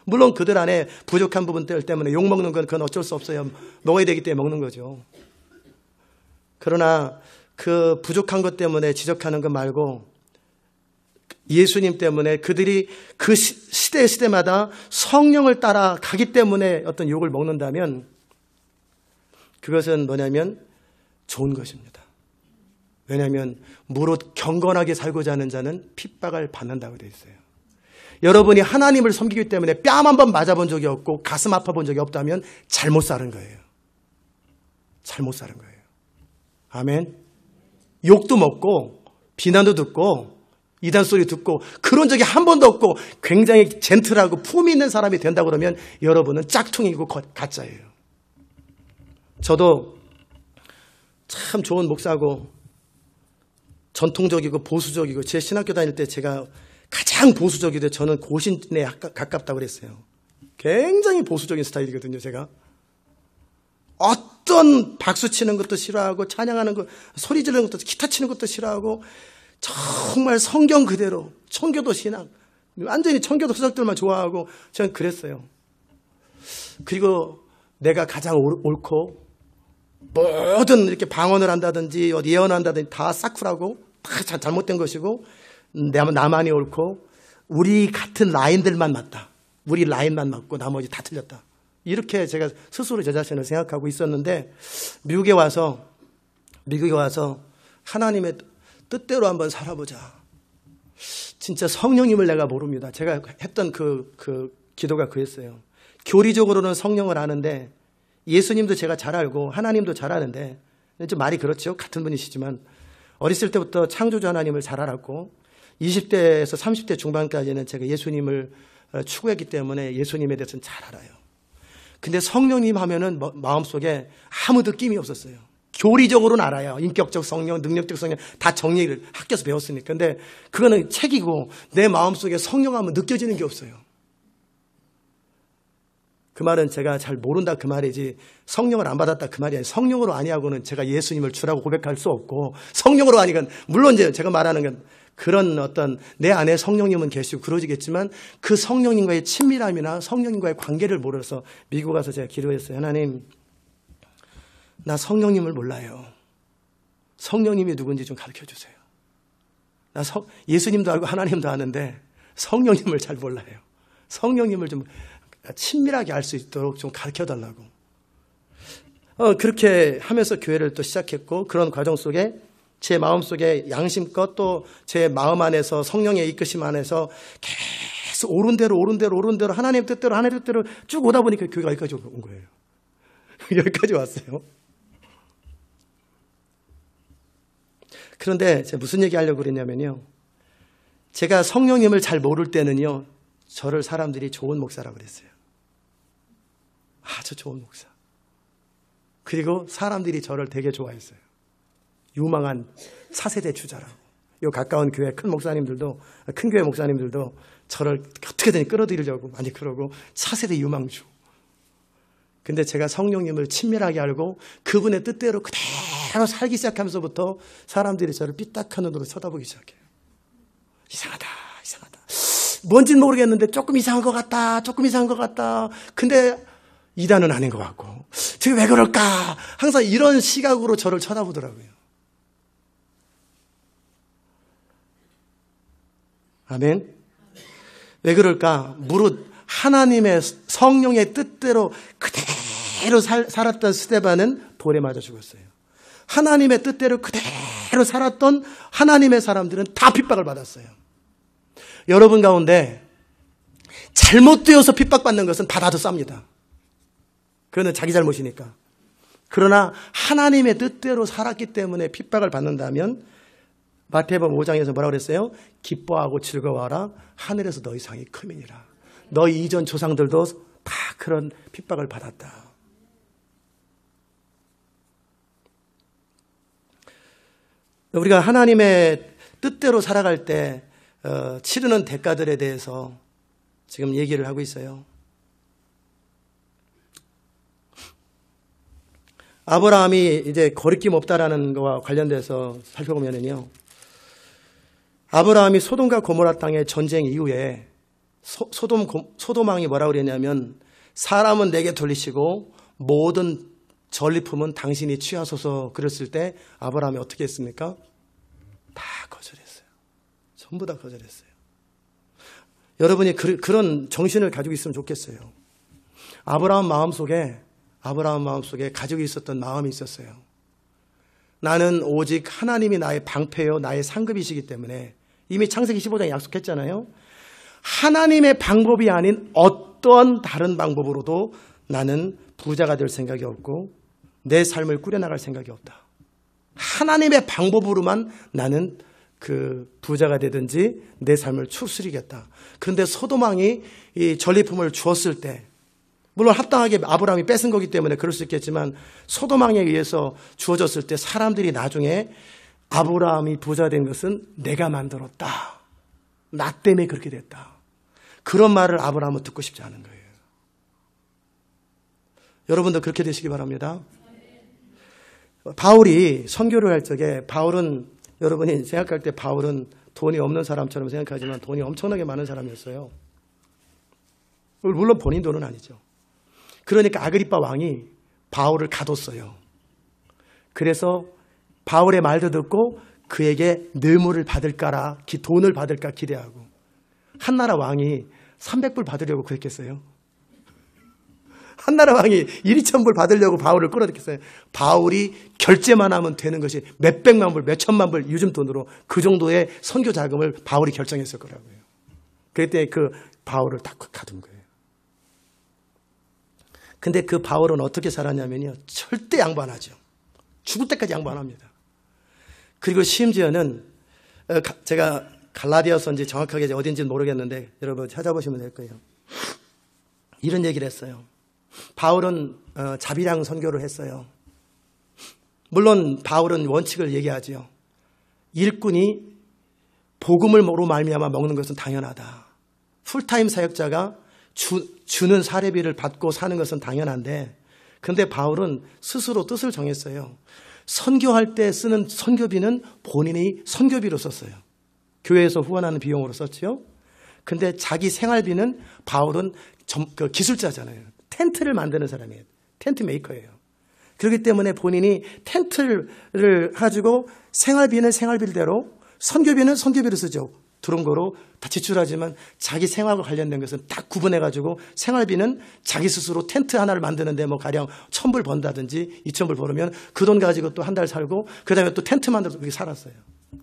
물론 그들 안에 부족한 부분들 때문에 욕먹는 건 그건 어쩔 수 없어요. 먹어야 되기 때문에 먹는 거죠. 그러나 그 부족한 것 때문에 지적하는 것 말고 예수님 때문에 그들이 그 시대마다 성령을 따라 가기 때문에 어떤 욕을 먹는다면 그것은 뭐냐면 좋은 것입니다. 왜냐하면 무릇 경건하게 살고자 하는 자는 핍박을 받는다고 되어 있어요. 여러분이 하나님을 섬기기 때문에 뺨 한 번 맞아본 적이 없고 가슴 아파본 적이 없다면 잘못 사는 거예요. 잘못 사는 거예요. 아멘. 욕도 먹고 비난도 듣고 이단 소리 듣고 그런 적이 한 번도 없고 굉장히 젠틀하고 품이 있는 사람이 된다고 그러면 여러분은 짝퉁이고 가짜예요. 저도 참 좋은 목사고 전통적이고 보수적이고 제 신학교 다닐 때 제가 가장 보수적이고 저는 고신에 가깝다고 그랬어요. 굉장히 보수적인 스타일이거든요. 제가 어떤 박수 치는 것도 싫어하고 찬양하는 것, 소리 지르는 것도 기타 치는 것도 싫어하고 정말 성경 그대로 청교도 신앙 완전히 청교도 서적들만 좋아하고 저는 그랬어요. 그리고 내가 가장 옳고 뭐든 이렇게 방언을 한다든지 예언한다든지 다 사쿠라고 다 잘못된 것이고 나만이 옳고 우리 같은 라인들만 맞다. 우리 라인만 맞고 나머지 다 틀렸다. 이렇게 제가 스스로 제 자신을 생각하고 있었는데 미국에 와서 하나님의 뜻대로 한번 살아보자. 진짜 성령님을 내가 모릅니다. 제가 했던 그 기도가 그랬어요. 교리적으로는 성령을 아는데 예수님도 제가 잘 알고 하나님도 잘 아는데 좀 말이 그렇죠. 같은 분이시지만 어렸을 때부터 창조주 하나님을 잘 알았고 20대에서 30대 중반까지는 제가 예수님을 추구했기 때문에 예수님에 대해서는 잘 알아요. 근데 성령님 하면은 마음속에 아무 느낌이 없었어요. 교리적으로는 알아요. 인격적 성령, 능력적 성령 다 정리를 학교에서 배웠으니까. 근데 그거는 책이고 내 마음속에 성령하면 느껴지는 게 없어요. 그 말은 제가 잘 모른다 그 말이지 성령을 안 받았다 그 말이 아니에요. 성령으로 아니하고는 제가 예수님을 주라고 고백할 수 없고 성령으로 아니건 물론 이제 제가 말하는 건 그런 어떤 내 안에 성령님은 계시고 그러지겠지만 그 성령님과의 친밀함이나 성령님과의 관계를 모르서 미국 가서 제가 기도했어요. 하나님, 나 성령님을 몰라요. 성령님이 누군지 좀 가르쳐 주세요. 나 예수님도 알고 하나님도 아는데 성령님을 잘 몰라요. 성령님을 좀 친밀하게 알 수 있도록 좀 가르쳐 달라고. 그렇게 하면서 교회를 또 시작했고 그런 과정 속에 제 마음속에 양심껏 또 제 마음 안에서 성령의 이끄심 안에서 계속 옳은 대로 하나님 뜻대로 쭉 오다 보니까 교회가 여기까지 온 거예요. 여기까지 왔어요. 그런데 제가 무슨 얘기 하려고 그랬냐면요. 제가 성령님을 잘 모를 때는요. 저를 사람들이 좋은 목사라고 그랬어요. 아주 좋은 목사. 그리고 사람들이 저를 되게 좋아했어요. 유망한 4세대 주자라고. 요 가까운 교회 큰 목사님들도 큰 교회 목사님들도 저를 어떻게든 끌어들이려고 많이 그러고 4세대 유망주. 근데 제가 성령님을 친밀하게 알고 그분의 뜻대로 그대로 살기 시작하면서부터 사람들이 저를 삐딱한 눈으로 쳐다보기 시작해요. 이상하다. 뭔지는 모르겠는데 조금 이상한 것 같다. 근데 이단은 아닌 것 같고 지금 왜 그럴까? 항상 이런 시각으로 저를 쳐다보더라고요. 아멘. 왜 그럴까? 무릇 하나님의 성령의 뜻대로 그대로 살았던 스데반은 돌에 맞아 죽었어요. 하나님의 뜻대로 그대로 살았던 하나님의 사람들은 다 핍박을 받았어요. 여러분 가운데 잘못되어서 핍박받는 것은 받아도 쌉니다. 그거는 자기 잘못이니까. 그러나 하나님의 뜻대로 살았기 때문에 핍박을 받는다면 마태복음 5장에서 뭐라고 그랬어요? 기뻐하고 즐거워하라. 하늘에서 너희 상이 크미니라. 너희 이전 조상들도 다 그런 핍박을 받았다. 우리가 하나님의 뜻대로 살아갈 때 치르는 대가들에 대해서 지금 얘기를 하고 있어요. 아브라함이 이제 거리낌 없다라는 거와 관련돼서 살펴보면은요. 아브라함이 소돔과 고모라 땅의 전쟁 이후에 소돔왕이 뭐라고 그랬냐면 사람은 내게 돌리시고 모든 전리품은 당신이 취하소서 그랬을 때 아브라함이 어떻게 했습니까? 다 거절했어요. 전부 다 거절했어요. 여러분이 그런 정신을 가지고 있으면 좋겠어요. 아브라함 마음속에 가지고 있었던 마음이 있었어요. 나는 오직 하나님이 나의 방패요 나의 상급이시기 때문에 이미 창세기 15장에 약속했잖아요. 하나님의 방법이 아닌 어떤 다른 방법으로도 나는 부자가 될 생각이 없고 내 삶을 꾸려나갈 생각이 없다. 하나님의 방법으로만 나는 그 부자가 되든지 내 삶을 추스리겠다. 그런데 소돔왕이 이 전리품을 주었을 때 물론 합당하게 아브라함이 뺏은 거기 때문에 그럴 수 있겠지만 소돔왕에 의해서 주어졌을 때 사람들이 나중에 아브라함이 부자 된 것은 내가 만들었다. 나 때문에 그렇게 됐다. 그런 말을 아브라함은 듣고 싶지 않은 거예요. 여러분도 그렇게 되시기 바랍니다. 바울이 선교를 할 적에 바울은 여러분이 생각할 때 바울은 돈이 없는 사람처럼 생각하지만 돈이 엄청나게 많은 사람이었어요. 물론 본인 돈은 아니죠. 그러니까 아그리빠 왕이 바울을 가뒀어요. 그래서 바울의 말도 듣고 그에게 뇌물을 받을까라 돈을 받을까 기대하고 한나라 왕이 300불 받으려고 그랬겠어요. 한나라 왕이 1,2,000불 받으려고 바울을 끌어들였어요. 바울이 결제만 하면 되는 것이 몇백만 불, 몇천만 불 요즘 돈으로 그 정도의 선교 자금을 바울이 결정했을 거라고요. 그때 그 바울을 딱 가둔 거예요. 근데 그 바울은 어떻게 살았냐면요. 절대 양보 안 하죠. 죽을 때까지 양보 안 합니다. 그리고 심지어는 제가 갈라디아서인지 정확하게 어딘지는 모르겠는데 여러분 찾아보시면 될 거예요. 이런 얘기를 했어요. 바울은 자비랑 선교를 했어요. 물론 바울은 원칙을 얘기하죠. 일꾼이 복음으로 말미암아 먹는 것은 당연하다. 풀타임 사역자가 주는 사례비를 받고 사는 것은 당연한데 그런데 바울은 스스로 뜻을 정했어요. 선교할 때 쓰는 선교비는 본인이 선교비로 썼어요. 교회에서 후원하는 비용으로 썼죠. 근데 자기 생활비는 바울은 기술자잖아요. 텐트를 만드는 사람이에요. 텐트 메이커예요. 그렇기 때문에 본인이 텐트를 가지고 생활비는 생활비대로 선교비는 선교비로 쓰죠. 들어온 거로 다 지출하지만 자기 생활과 관련된 것은 딱 구분해가지고 생활비는 자기 스스로 텐트 하나를 만드는데 뭐 가령 1,000불 번다든지 2,000불 벌으면 그 돈 가지고 또 한 달 살고 그 다음에 또 텐트 만들어서 그렇게 살았어요.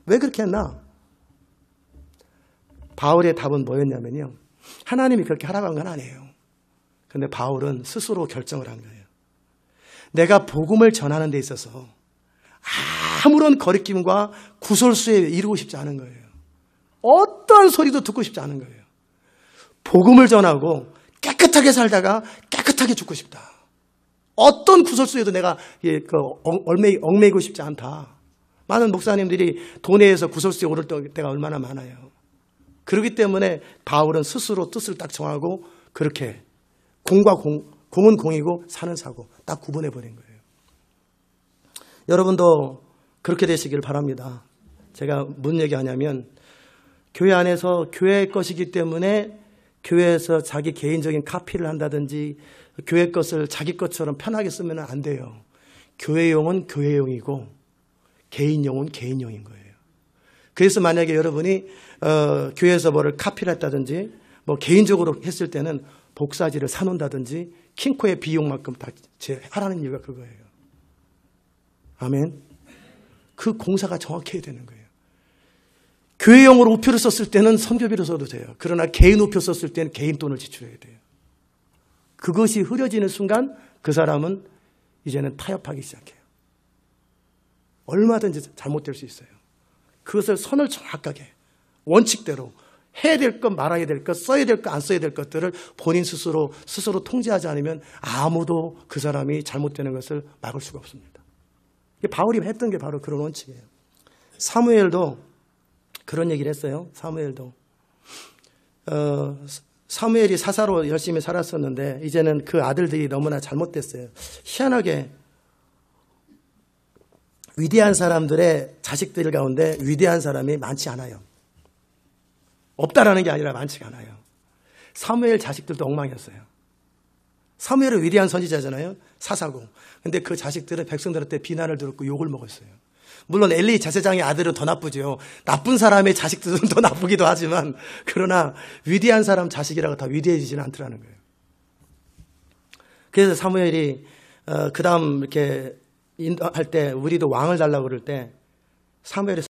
왜 그렇게 했나? 바울의 답은 뭐였냐면요. 하나님이 그렇게 하라고 한 건 아니에요. 근데 바울은 스스로 결정을 한 거예요. 내가 복음을 전하는 데 있어서 아무런 거리낌과 구설수에 이르고 싶지 않은 거예요. 어떤 소리도 듣고 싶지 않은 거예요. 복음을 전하고 깨끗하게 살다가 깨끗하게 죽고 싶다. 어떤 구설수에도 내가 얽매이고 싶지 않다. 많은 목사님들이 돈에 의해서 구설수에 오를 때가 얼마나 많아요. 그렇기 때문에 바울은 스스로 뜻을 딱 정하고 그렇게 공은 공이고 사는 사고 딱 구분해버린 거예요. 여러분도 그렇게 되시길 바랍니다. 제가 무슨 얘기하냐면 교회 안에서 교회의 것이기 때문에 교회에서 자기 개인적인 카피를 한다든지 교회 것을 자기 것처럼 편하게 쓰면 안 돼요. 교회용은 교회용이고 개인용은 개인용인 거예요. 그래서 만약에 여러분이 교회에서 뭐를 카피를 했다든지 뭐 개인적으로 했을 때는 복사지를 사놓는다든지 킹코의 비용만큼 다 하라는 이유가 그거예요. 아멘. 그 공사가 정확해야 되는 거예요. 교회용으로 우표를 썼을 때는 선교비로 써도 돼요. 그러나 개인 우표 썼을 때는 개인 돈을 지출해야 돼요. 그것이 흐려지는 순간 그 사람은 이제는 타협하기 시작해요. 얼마든지 잘못될 수 있어요. 그것을 선을 정확하게 원칙대로 해야 될 것, 말아야 될 것, 써야 될 것, 안 써야 될 것들을 본인 스스로 통제하지 않으면 아무도 그 사람이 잘못되는 것을 막을 수가 없습니다. 바울이 했던 게 바로 그런 원칙이에요. 사무엘도 그런 얘기를 했어요. 사무엘이 사사로 열심히 살았었는데 이제는 그 아들들이 너무나 잘못됐어요. 희한하게 위대한 사람들의 자식들 가운데 위대한 사람이 많지 않아요. 없다라는 게 아니라 많지가 않아요. 사무엘 자식들도 엉망이었어요. 사무엘은 위대한 선지자잖아요. 사사고. 근데 그 자식들은 백성들한테 비난을 들었고 욕을 먹었어요. 물론 엘리 제사장의 아들은 더 나쁘죠. 나쁜 사람의 자식들은 더 나쁘기도 하지만, 그러나 위대한 사람 자식이라고 다 위대해지지는 않더라는 거예요. 그래서 사무엘이 그 다음 이렇게 인도할 때 우리도 왕을 달라고 그럴 때 사무엘이